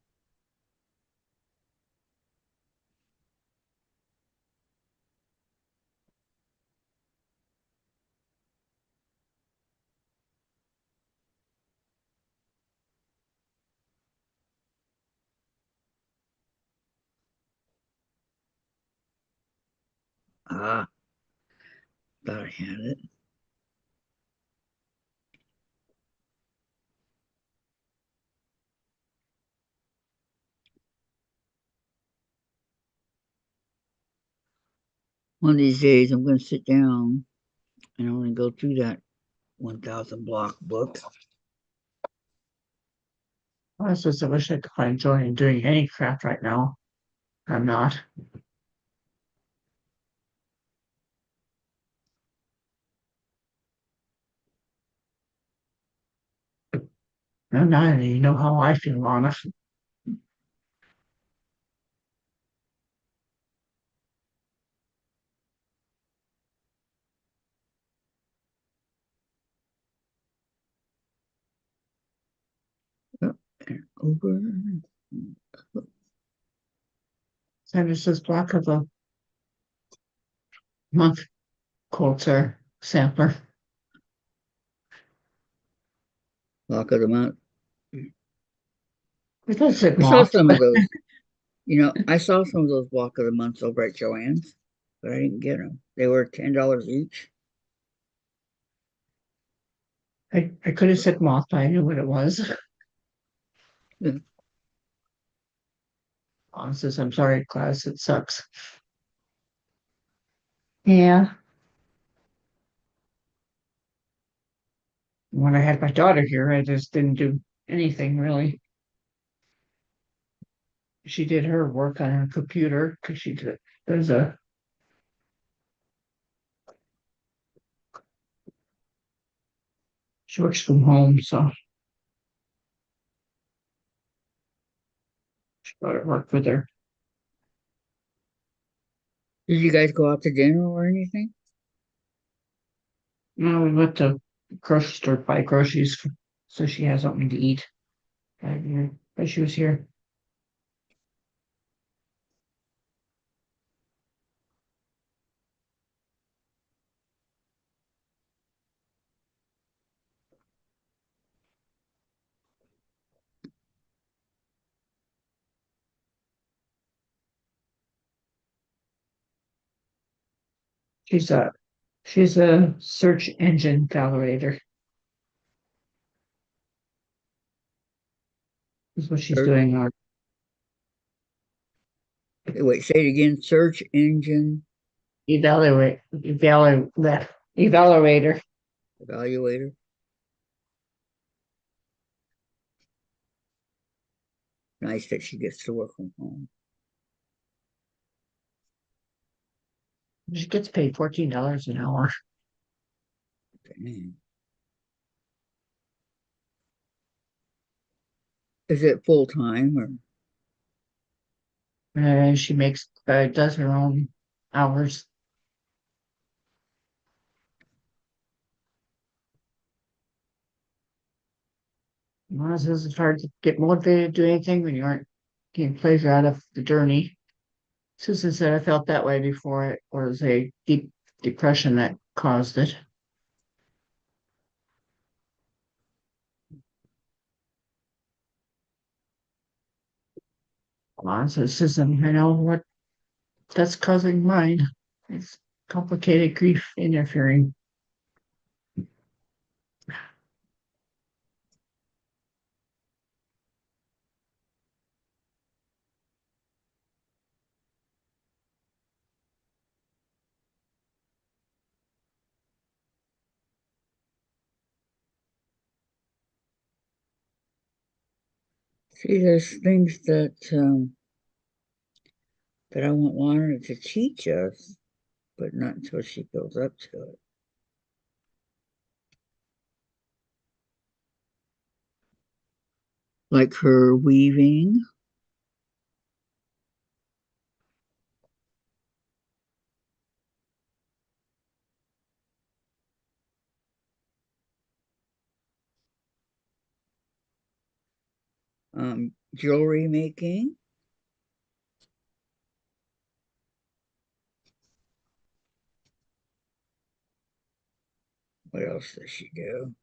Ah, thought I had it. One of these days, I'm going to sit down and I'm going to go through that 1,000 block book. I just wish I could find joy in doing any craft right now. I'm not. I'm not. You know how I feel on it. Oh, and over. And it's just block of the month quotes are sampler. Block of the month. It does sit I saw moth, some but of those. I saw some of those block of the months over at Joann's, but I didn't get them. They were $10 each. I could have said moth, but I knew what it was. Yeah. Honestly, I'm sorry, class. It sucks. Yeah. When I had my daughter here, I just didn't do anything really. She did her work on her computer because there's a she works from home, so she brought her work with her. Did you guys go out to dinner or anything? No, we went to the grocery store to buy groceries so she has something to eat. But she was here. She's a she's a search engine validator. Is what she's Or, doing on wait, say it again. Search engine evaluator. evaluator. Nice that she gets to work from home. She gets paid $14 an hour. Is it full time or? She does her own hours. Well, it's hard to get motivated to do anything when you aren't getting pleasure out of the journey. Susan said I felt that way before it was a deep depression that caused it. So Susan, I know what that's causing mine. It's complicated grief interfering. See, there's things that I want Lana to teach us, but not until she goes up to it. Like her weaving. Jewelry making. What else does she do?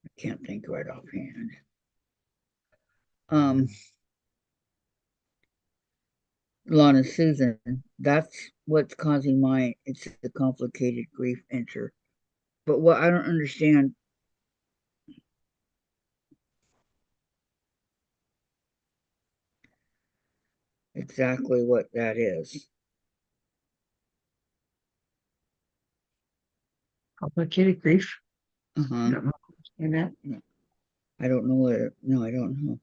I can't think right offhand. Um, Lana Susan, that's what's causing it's the complicated grief enter. But what I don't understand exactly what that is. Complicated grief. Uh-huh. I don't know. Understand that. I don't know no, I don't know.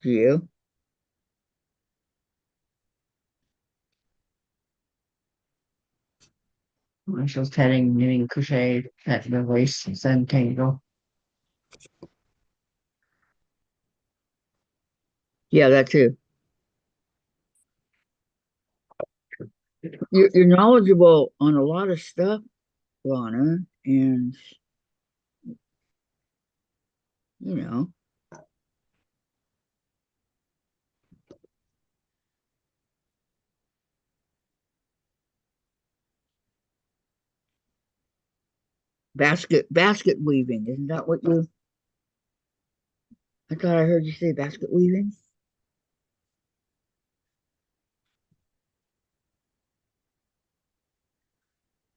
Do you? When she was tatting, knitting, crochet, at the waist, and tango. Yeah, that too. You're knowledgeable on a lot of stuff, Lana, and you know, basket weaving. Isn't that what you I thought I heard you say basket weaving?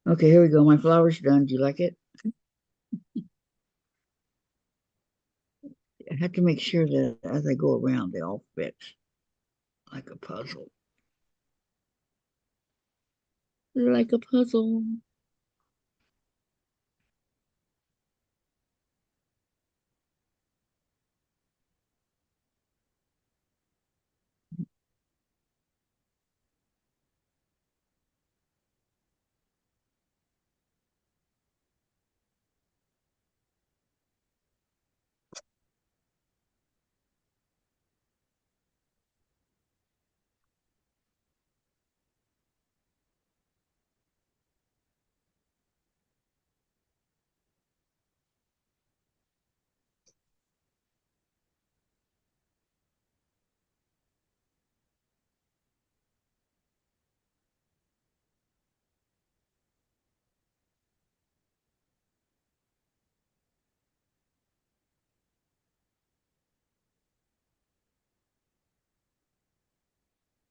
Okay, here we go. My flower's done. Do you like it? I have to make sure that as I go around, they all fit like a puzzle. They're like a puzzle.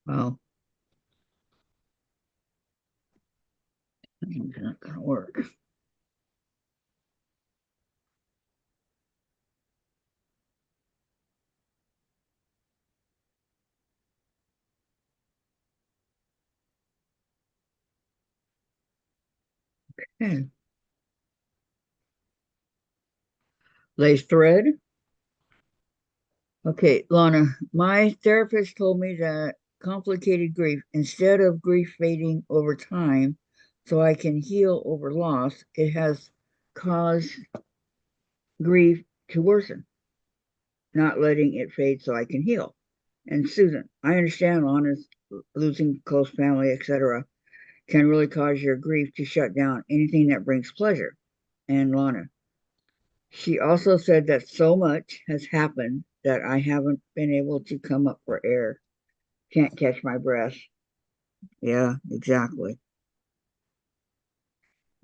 Well, it's not gonna work. Okay. Lace thread. Okay, Lana, my therapist told me that complicated grief, instead of grief fading over time so I can heal over loss, it has caused grief to worsen, not letting it fade so I can heal. And Susan, I understand Lana's losing close family, etc., can really cause your grief to shut down anything that brings pleasure. And Lana, she also said that so much has happened that I haven't been able to come up for air. Can't catch my breath. Yeah, exactly.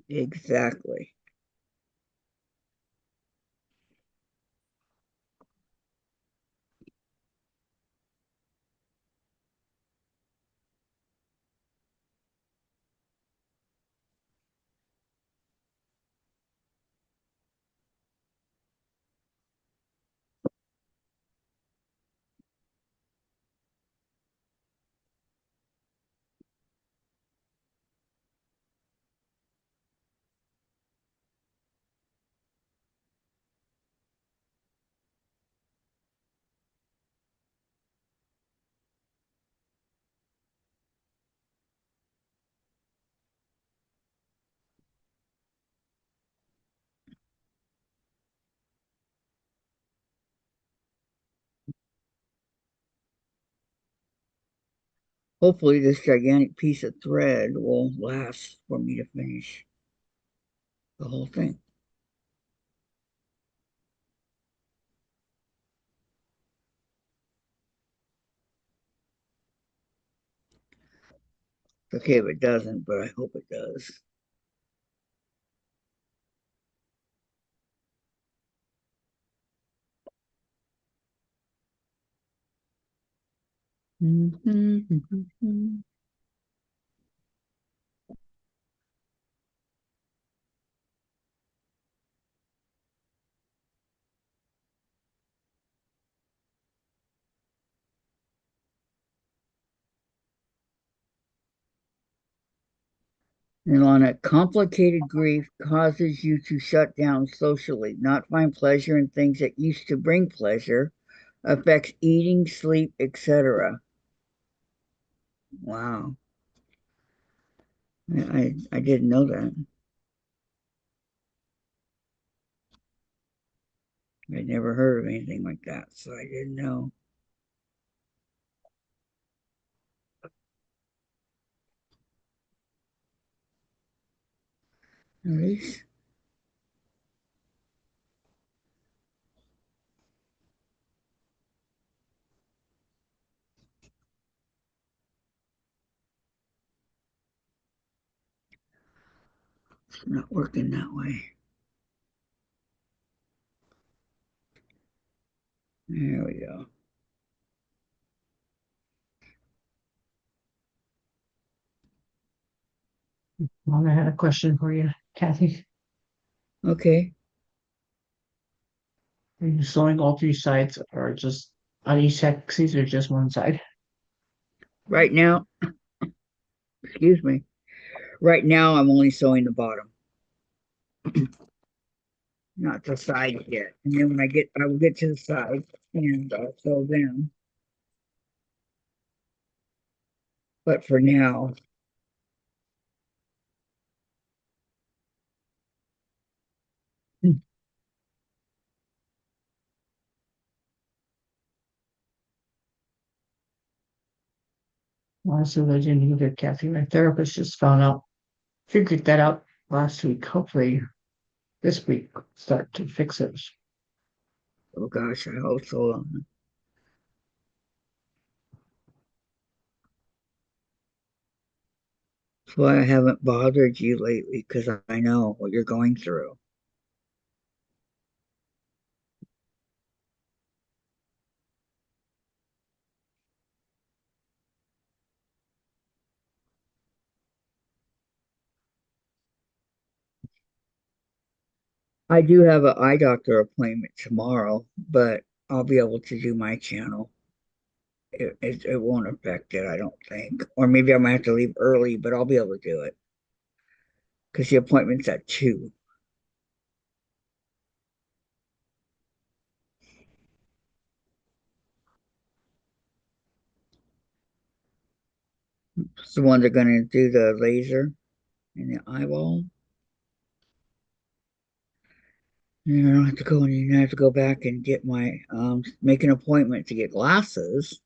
Exactly. Hopefully, this gigantic piece of thread will last for me to finish the whole thing. It's okay if it doesn't, but I hope it does. And on it, complicated grief causes you to shut down socially, not find pleasure in things that used to bring pleasure, affects eating, sleep, etc. Wow. I didn't know that. I'd never heard of anything like that, so I didn't know. Release. It's not working that way. There we go. Well, I had a question for you, Kathy. Okay. Are you sewing all three sides or just on each axis or just one side? Right now, excuse me. Right now, I'm only sewing the bottom, not the side yet. And then when I will get to the side and sew them. But for now, Hmm. Honestly, I didn't either, Kathy. My therapist just figured that out last week. Hopefully this week start to fix it. oh gosh, I hope so. That's why I haven't bothered you lately because I know what you're going through. I do have an eye doctor appointment tomorrow, but I'll be able to do my channel. It won't affect it, I don't think. Or maybe I might have to leave early, but I'll be able to do it. because the appointment's at 2. It's the one they're going to do the laser in the eyeball. And I don't have to go and I have to go back and get my make an appointment to get glasses.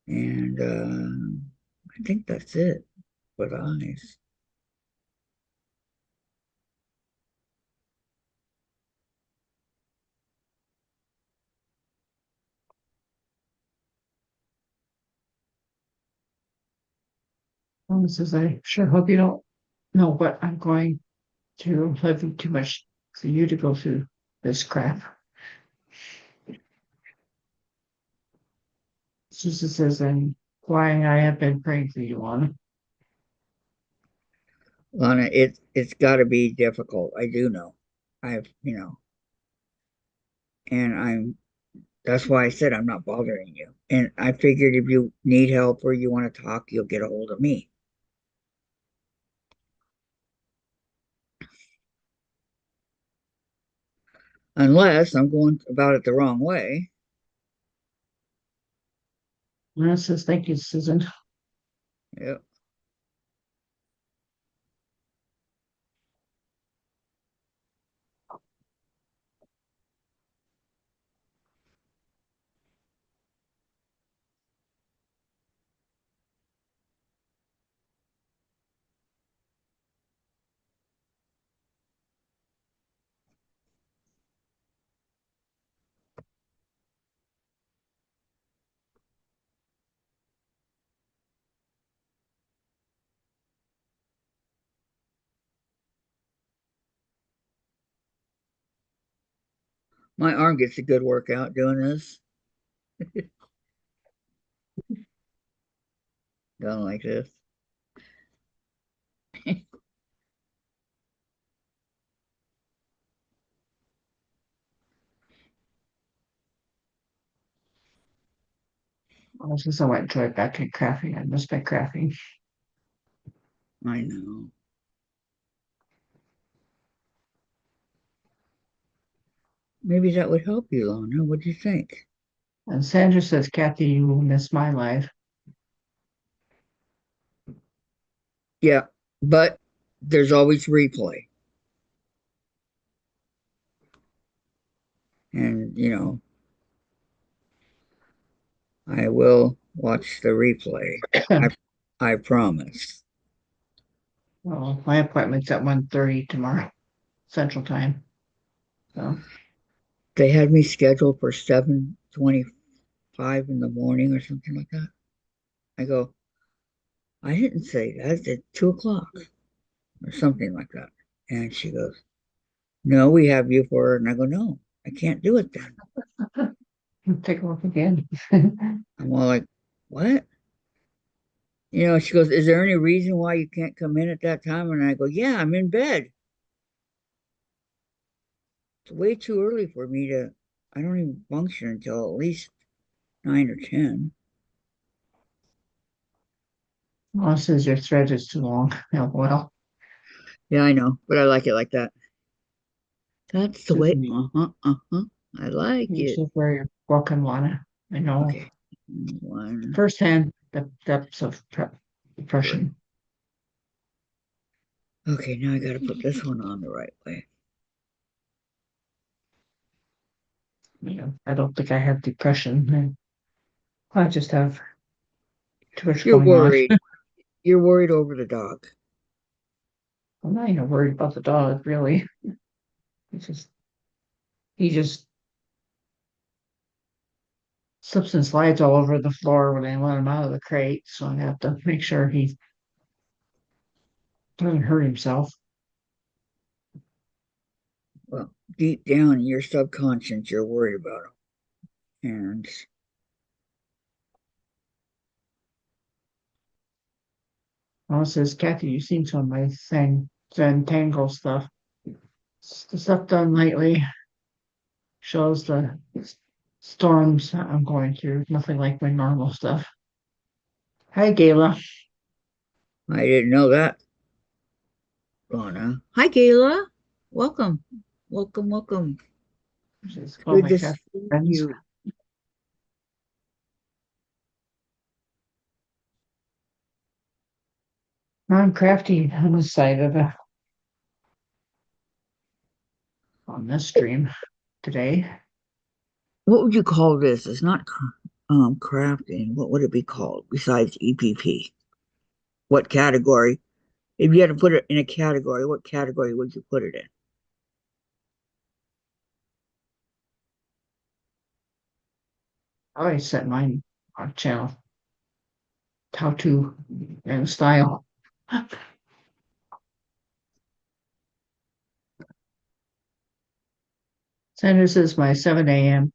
And I think that's it for the eyes. Says, I sure hope you don't know what I'm going to live too much for you to go through this crap. Susan says, and why I have been praying for you, Lana. Lana, it's got to be difficult. I do know. And that's why I said I'm not bothering you. And I figured if you need help or you want to talk, you'll get a hold of me. Unless I'm going about it the wrong way. Lana says, thank you, Susan. Yep. My arm gets a good workout doing this. Going like this. Since I went to it back at crafting, I missed my crafting. I know. Maybe that would help you, Lana. What do you think? And Sandra says, Kathy, you will miss my life. Yeah, but there's always replay. And, I will watch the replay. I promise. Well, my appointment's at 1:30 tomorrow, Central Time. So They had me scheduled for 7:25 in the morning or something like that. I go, I didn't say that. I said 2 o'clock or something like that. And she goes, no, we have you for, and I go, no, I can't do it then. take a look again. I'm all like, what? She goes, is there any reason why you can't come in at that time? And I go, yeah, I'm in bed. It's way too early for me I don't even function until at least 9 or 10. Well, says your thread is too long. Yeah, well, Yeah, I know, but I like it like that. That's the way. Susan, I like you're it. so very welcome, Lana. I know Okay. One. firsthand the depths of depression. Okay, now I got to put this one on the right way. I don't think I have depression. I just have too much You're going on. worried. You're worried over the dog. I'm not even worried about the dog, really. It's just he just slips and slides all over the floor when I let him out of the crate, so I have to make sure he doesn't hurt himself. Well, deep down in your subconscious, you're worried about him. And Mom says, Kathy, you seem to my thing, Zen Tangle stuff. The stuff done lately shows the storms I'm going through. Nothing like my normal stuff. Hi, Gayla. I didn't know that. Rana. Hi, Gayla. Welcome. Welcome, welcome. Just It's all good my to cat see friends. you. I'm crafty on the side of the on this stream today. What would you call this? It's not crafting. What would it be called besides EPP? What category? If you had to put it in a category, what category would you put it in? I always set mine on channel how to and style. Sandra says my 7 a.m.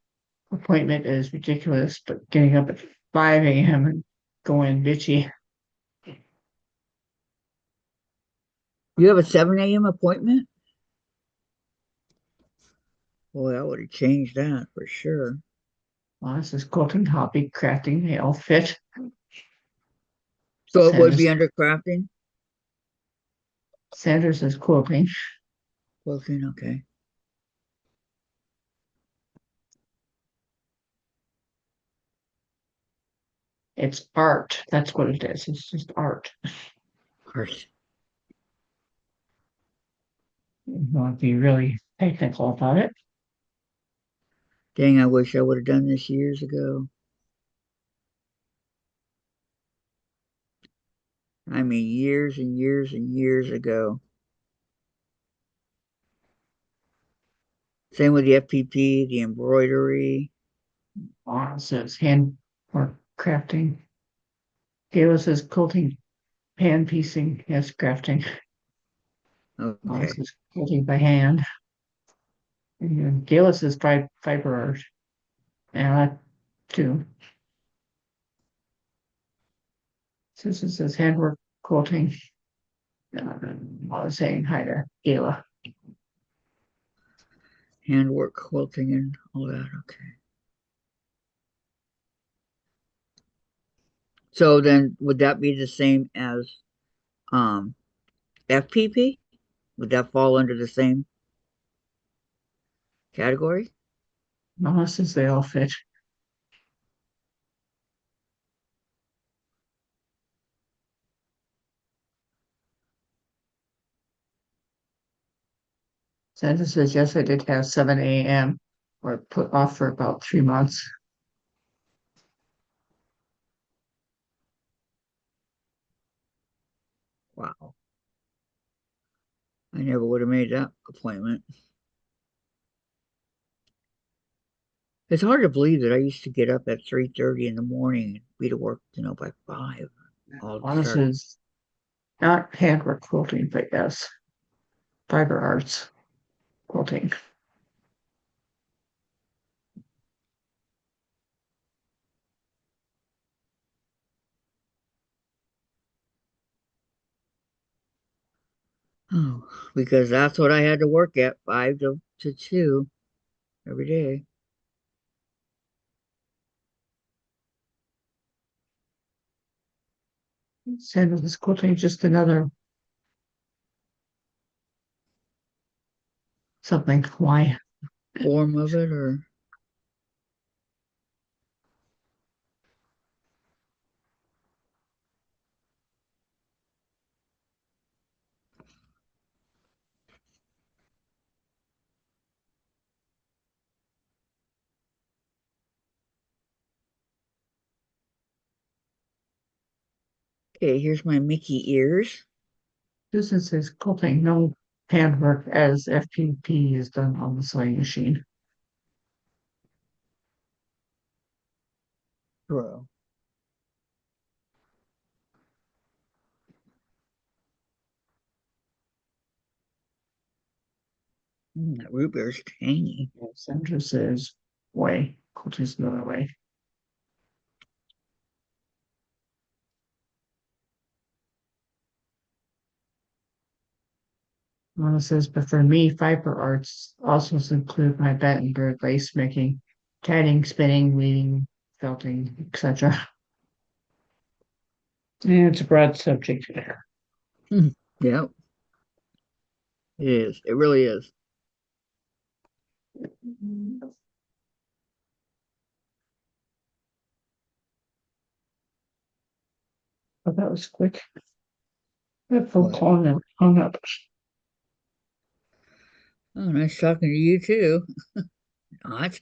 appointment is ridiculous, but getting up at 5 a.m. and going bitchy. You have a 7 a.m. appointment? Boy, I would have changed that for sure. Well, this is quilting, hobby, crafting, they all fit. So it would be Sandra's, under crafting? Sanders is quilting. Quilting, okay. It's art. That's what it is. It's just art. Art. You want to be really technical about it. Dang, I wish I would have done this years ago. I mean, years and years and years ago. Same with the FPP, the embroidery. It says hand or crafting. Gayla says quilting, hand piecing. Yes, crafting. Okay. This is quilting by hand. And then Gayla says fiber art. And that too. Susan says handwork quilting. I was saying hi to Gayla. Handwork quilting and all that. Okay. So then would that be the same as um FPP? Would that fall under the same category? Mama says they all fit. Sandra says, yes, I did have 7 a.m. or put off for about 3 months. Wow. I never would have made that appointment. It's hard to believe that I used to get up at 3:30 in the morning and be to work, by 5. All to Mama start. says, not handwork quilting, but yes, fiber arts quilting. Oh, because that's what I had to work at 5 to 2 every day. Sandra says quilting just another something. Why? Form of it or okay, here's my Mickey ears. Susan says quilting, no handwork as FPP is done on the sewing machine. Bro. That root beer's tangy. Sandra says, way. Quilting's another way. Mama says, but for me, fiber arts also include my Battenberg lace making, tatting, spinning, weaving, felting, etc. Yeah, it's a broad subject there. Yep. It is. It really is. But that was quick. That phone What? call and hung up. Oh, nice talking to you too. Not.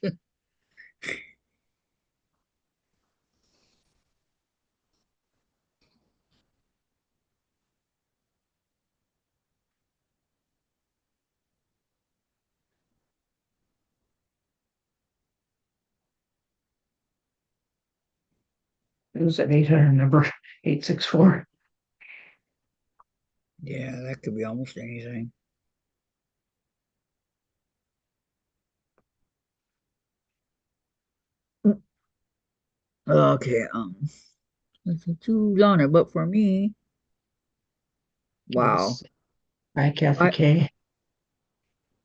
It was an 800 number, 864. Yeah, that could be almost anything. Okay, that's too long, but for me, wow. Yes. Hi, Kathy Hi, K.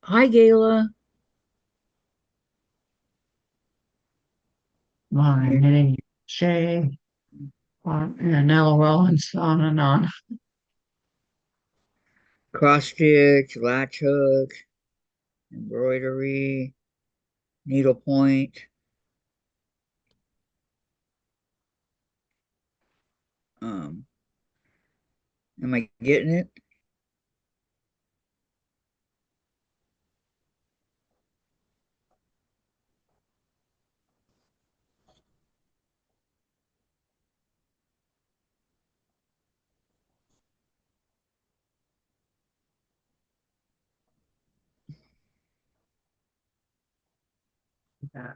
hi, Gayla. My Yeah, knitting Shay. And LOL and so on and on. cross stitch, latch hook, embroidery, needlepoint. Um, am I getting it?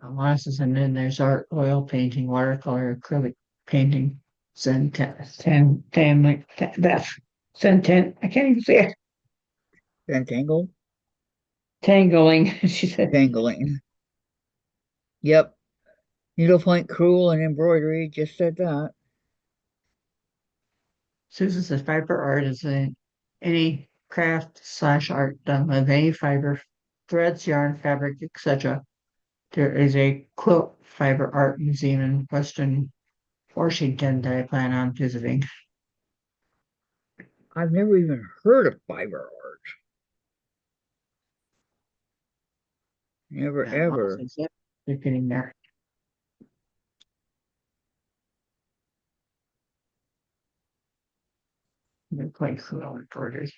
Molasses, and then there's art, oil painting, watercolor, acrylic painting, that Centen, I can't even say it. Pentangle, Tangling, she said. tangling. Yep, needlepoint, crewel, and embroidery. Just said that. Susan says fiber art is any craft/art done with any fiber, threads, yarn, fabric, etc. There is a quilt fiber art museum in Western Washington that I plan on visiting. I've never even heard of fiber art. Never Yeah, ever. Molasses, yep, they're getting there. They're quite cool embroidery.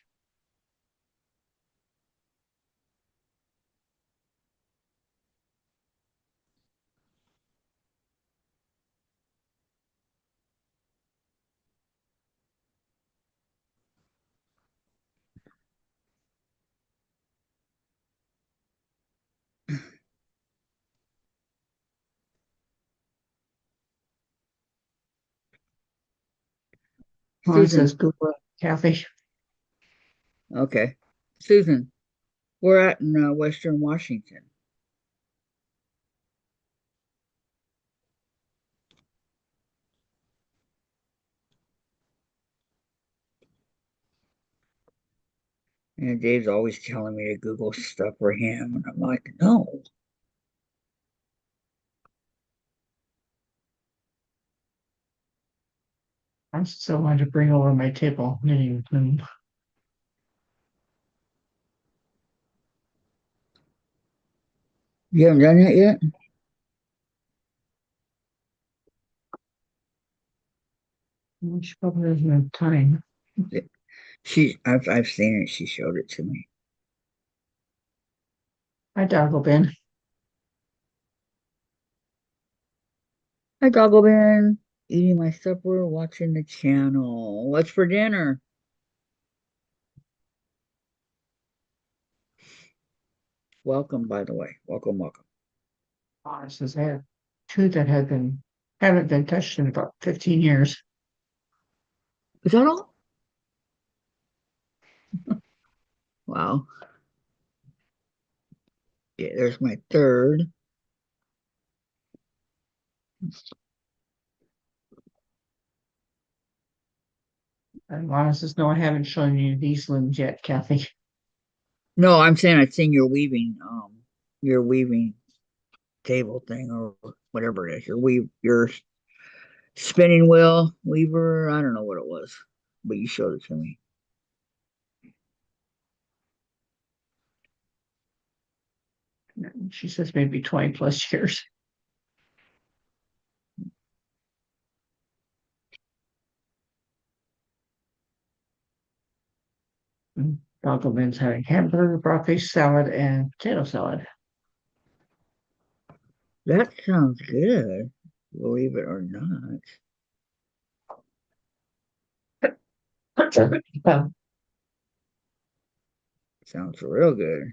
Well, it Susan, says Google it, Kathy. okay. Susan, we're at in Western Washington. And Dave's always telling me to Google stuff for him. And I'm like, no. I'm still going to bring over my table knitting loom. You haven't done that yet? She probably doesn't have time. I've seen it. She showed it to me. Hi, Dagobin. Hi, Dogglebin. Eating my supper, watching the channel. What's for dinner? Welcome, by the way. Welcome, welcome. Says I have two that haven't been touched in about 15 years. Is that all? Wow. Yeah, there's my third. And Lana says, no, I haven't shown you these looms yet, Kathy. No, I'm saying I've seen your weaving table thing or whatever it is. Your spinning wheel weaver. I don't know what it was, but you showed it to me. She says maybe 20 plus years. Taco Bell's having hamburger, broccoli salad, and potato salad. That sounds good, believe it or not. Well, Sounds real good.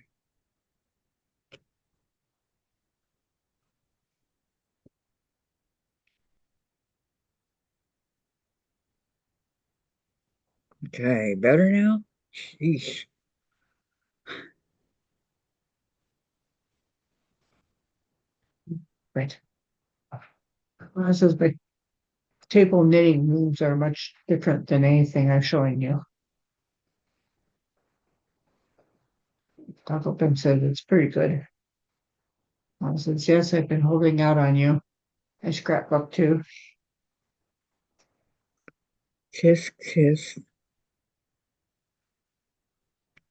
Okay, better now? Sheesh. right. This is my table knitting moves are much different than anything I'm showing you. Taco Bell said it's pretty good. I says, yes, I've been holding out on you. I scrapbook too. Kiss, kiss,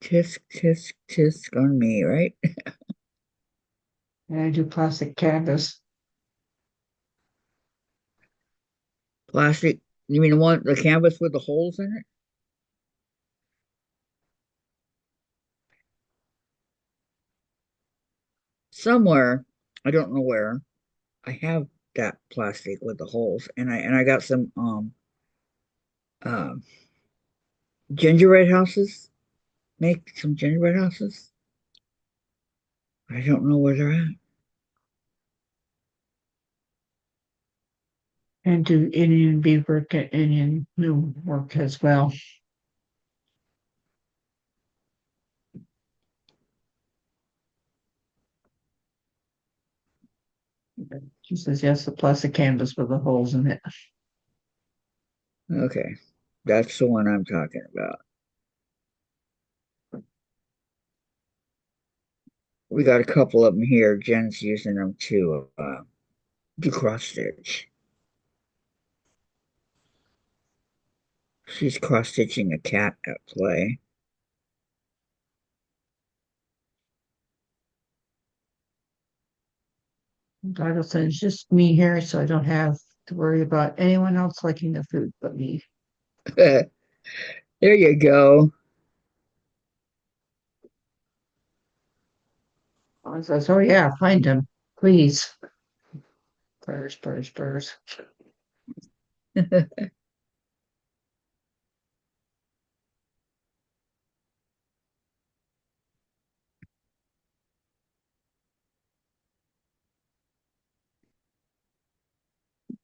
kiss, kiss, kiss on me, right? And I do plastic canvas. Plastic. You mean the canvas with the holes in it? Somewhere, I don't know where. I have that plastic with the holes, and I got some um gingerbread houses. Make some gingerbread houses. I don't know where they're at. And do Indian beadwork and Indian loom work as well. She says, yes, the plastic canvas with the holes in it. Okay, that's the one I'm talking about. We got a couple of them here. Jen's using them to do cross stitch. She's cross stitching a cat at play. Like said, it's just me here, so I don't have to worry about anyone else liking the food but me. There you go. I says, oh yeah, find them, please. Prayers, prayers, prayers.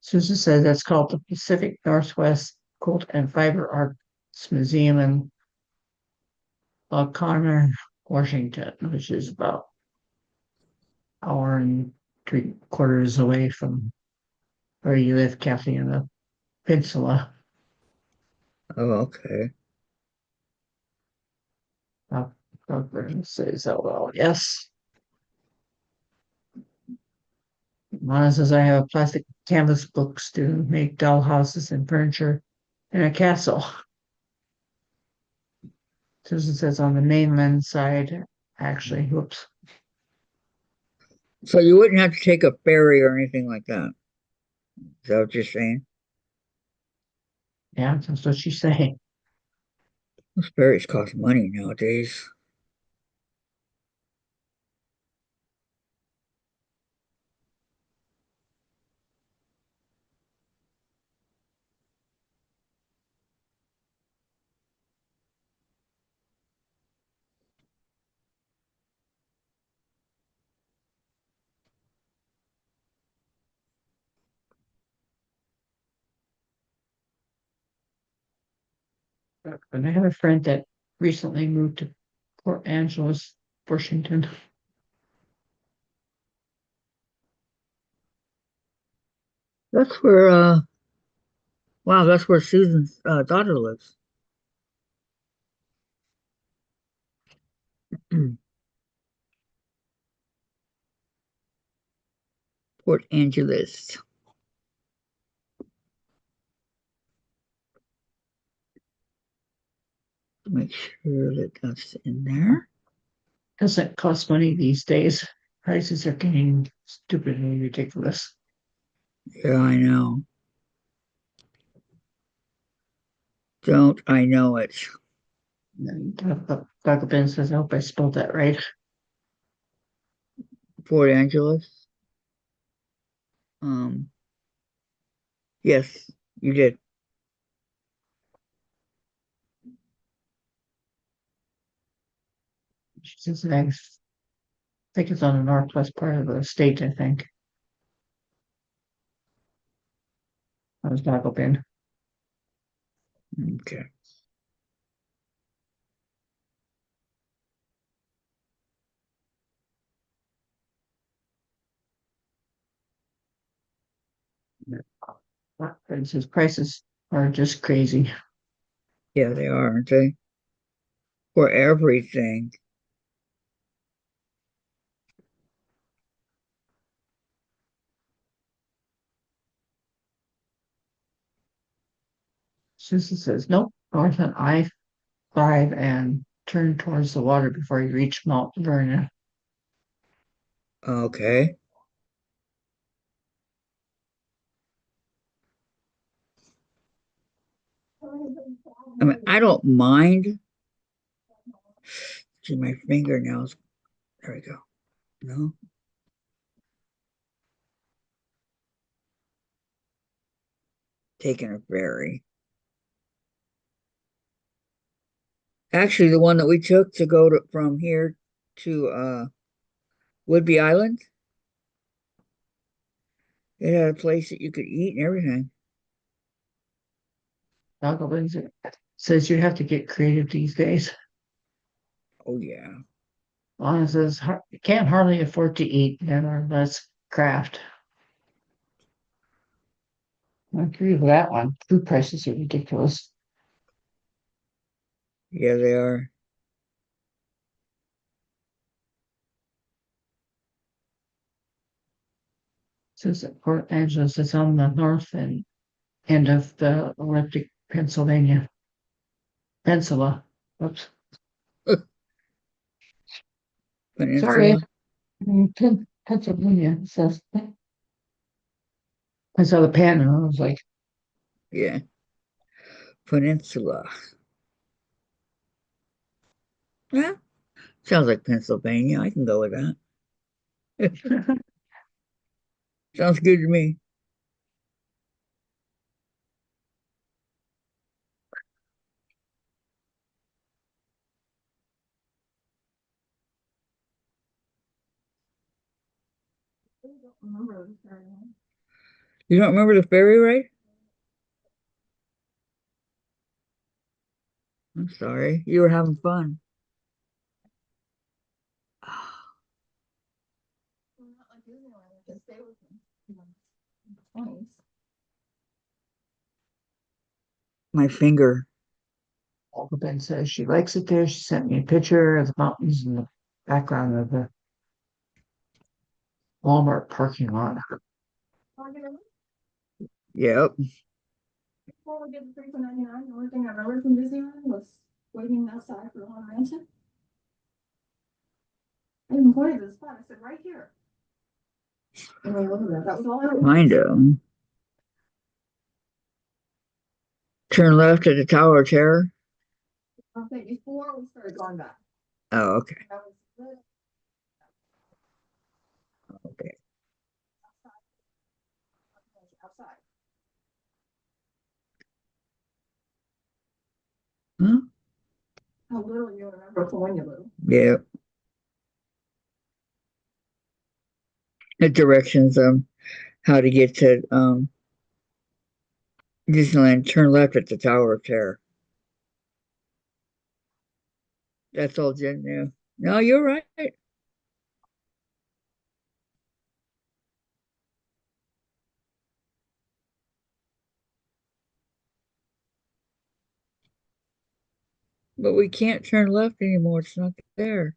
Susan says that's called the Pacific Northwest Quilt and Fiber Arts Museum in Connor, Washington, which is about an hour and 3/4 away from where you live, Kathy, in the peninsula. Oh, okay. Says, oh well, yes. Mine says I have plastic canvas books to make doll houses and furniture in a castle. Susan says on the mainland side, actually, whoops. So you wouldn't have to take a ferry or anything like that. Is that what you're saying? Yeah, that's what she's saying. Those ferries cost money nowadays. And I have a friend that recently moved to Port Angeles, Washington. That's where wow, that's where Susan's daughter lives. Port Angeles. Make sure that that's in there. Doesn't cost money these days. Prices are getting stupidly ridiculous. Yeah, I know. Don't I know it? And Dr. Ben says, I hope I spelled that right. Port Angeles. Um, yes, you did. She says, I think it's on the northwest part of the state, I think. That was Dr. Ben. Okay. And says prices are just crazy. Yeah, they are, aren't they? For everything. Susan says, nope, north on I-5 and turn towards the water before you reach Mount Vernon. Okay. I mean, I don't mind. See my fingernails. There we go. No. Taking a ferry. Actually, the one that we took to go to from here to Woodby Island, it had a place that you could eat and everything. Dr. Ben says you have to get creative these days. Oh yeah. Lana says, you can't hardly afford to eat, then or less craft. I agree with that one. Food prices are ridiculous. Yeah, they are. Says that Port Angeles is on the north end of the Olympic Peninsula. Oops. Sorry. Peninsula. Pennsylvania says. I saw the pen and I was like, Yeah. Peninsula. Yeah. Sounds like Pennsylvania. I can go with that. Sounds good to me. I don't remember this very well. You don't remember the ferry ride? I'm sorry. You were having fun. Well, not like Disneyland, I can stay with them. In the 20s. My finger. Olga Ben says she likes it there. She sent me a picture of the mountains in the background of the Walmart parking lot. Wanna get a- Yep. Before we did the 3 for $99, the only thing I remember from Disneyland was waiting outside for the Haunted Mansion. I even pointed to the spot, I said, right here. And we looked at that, that was all I remember. Kind of. Turn left at the Tower of Terror. Okay, before we started going back. Oh, okay. That was good. Okay. Outside. Huh? How little you remember from when you little. Yeah. The directions how to get to Disneyland. Turn left at the Tower of Terror. That's all Jen knew. No, you're right. But we can't turn left anymore. It's not there.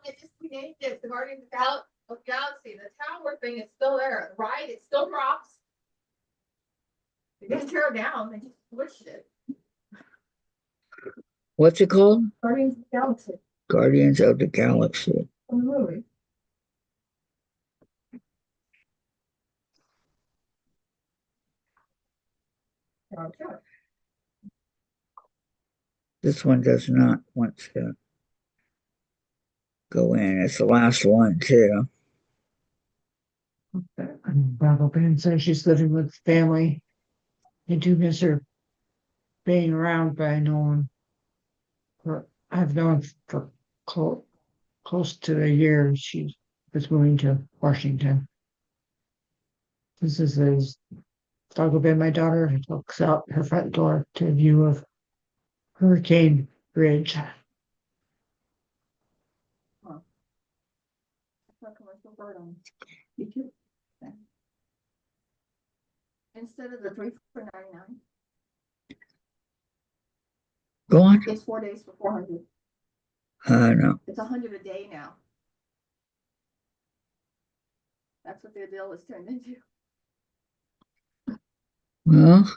It just renamed it the Guardians of Galaxy. The tower thing is still there. The ride, it still drops. They didn't tear it down, they just switched it. What's it called? Guardians of the Galaxy Guardians of the Galaxy. from the movie. This one does not want to go in. It's the last one too. Bronco Ben says she's living with family. I do miss her being around, but I know her. I've known for close to a year. She was moving to Washington. This is his Doggo Ben, my daughter, looks out her front door to a view of Hurricane Bridge. Commercial bird on YouTube. Instead of the 3 for $99, Go on. it's 4 days for 400. No. It's 100 a day now. That's what their deal was turned into. Well,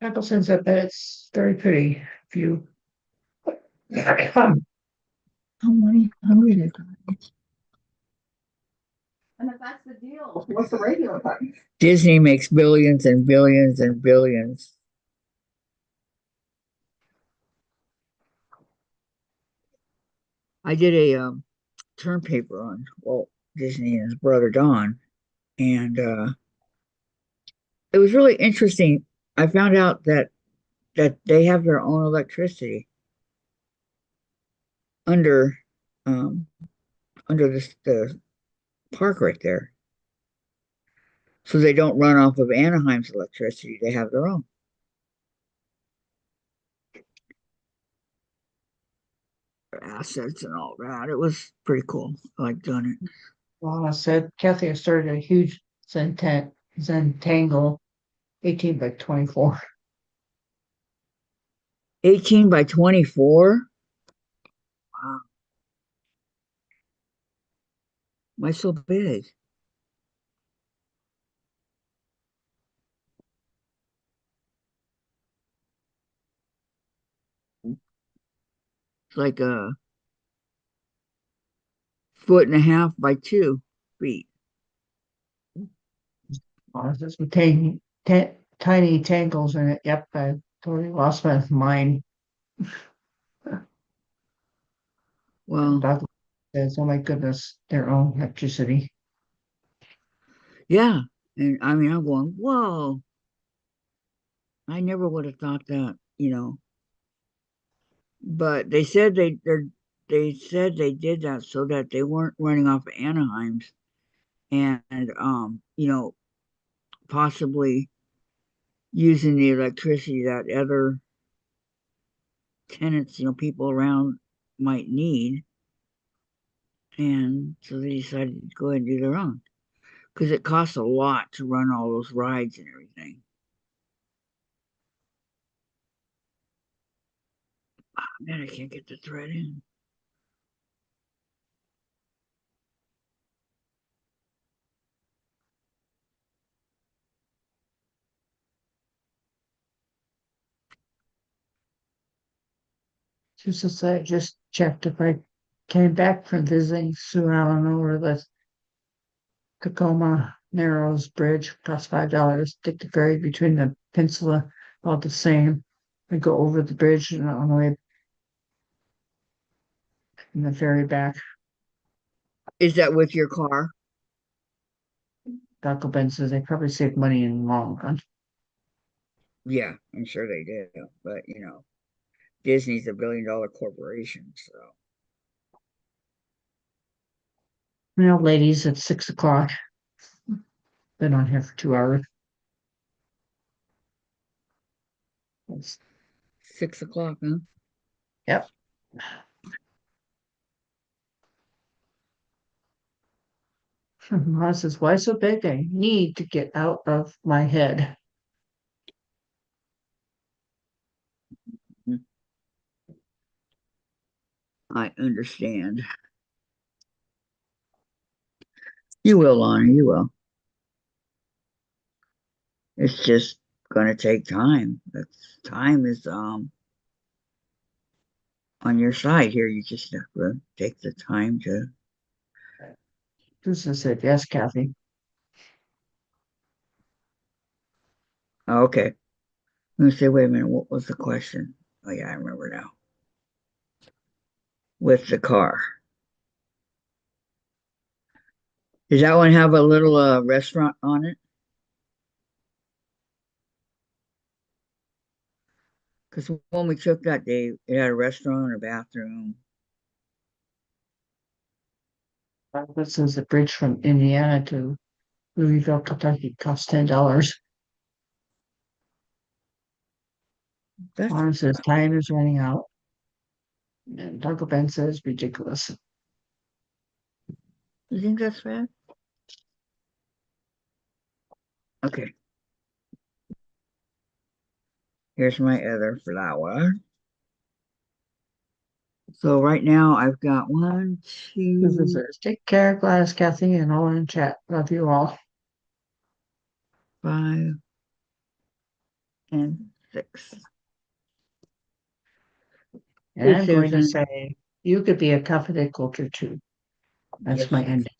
Eccleston said that it's very pretty view. how many hundred is that? And if that's the deal, what's the radio price? Disney makes billions and billions and billions. I did a term paper on Walt Disney and his brother Don, and it was really interesting. I found out that they have their own electricity under under the park right there. So they don't run off of Anaheim's electricity. They have their own. Their assets and all that. It was pretty cool. I liked doing it. Well, I said Kathy has started a huge Zentangle 18 by 24. 18 by 24. Wow. Why so big? It's like a 1.5 by 2 feet. There's some tiny tangles in it. Yep, I totally lost my mind. Well, Doc says, oh my goodness, their own electricity. yeah. And I mean, I'm going, whoa. I never would have thought that. But they said they said they did that so that they weren't running off of Anaheim's and possibly using the electricity that other tenants, people around might need. And so they decided to go ahead and do their own. Because it costs a lot to run all those rides and everything. Oh, man, I can't get the thread in. Just I just checked if I came back from visiting Sue Allen over the Tacoma Narrows Bridge, cost $5. Take the ferry between the peninsula, about the same. I go over the bridge and on the way in the ferry back. Is that with your car? Dr. Ben says they probably save money in the long run. Yeah, I'm sure they do. But, Disney's a billion-dollar corporation, so. Well, ladies, it's 6 o'clock. Been on here for 2 hours. It's, 6 o'clock, huh? yep. Mom says, why so big? I need to get out of my head. I understand. You will, Lonnie, you will. It's just gonna take time. Time is on your side here. You just have to take the time to. Susan said, yes, Kathy. Okay. Let me say, wait a minute, what was the question? Oh yeah, I remember now. With the car. Does that one have a little restaurant on it? Because when we took that day, it had a restaurant, a bathroom. This is the bridge from Indiana to Louisville, Kentucky, cost $10. That's, Mom says time is running out. And Uncle Ben says ridiculous. you think that's fair? Okay. Here's my other flower. So right now I've got 1, This 2, says, take care, Gladys, Kathy, and all in chat. Love you all. 5, and 6. And Hey, I'm going to Susan. say, you could be a coveted culture too. That's Yes. my ending.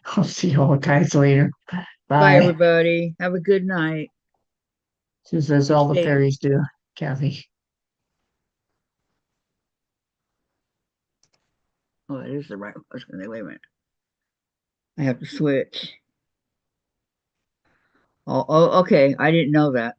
I'll see you all guys later. Bye, Bye. everybody. Have a good night. She says Be all the safe. fairies do, Kathy. Oh, it is the right one. I was gonna say, wait a minute. I have to switch. Oh, okay. I didn't know that.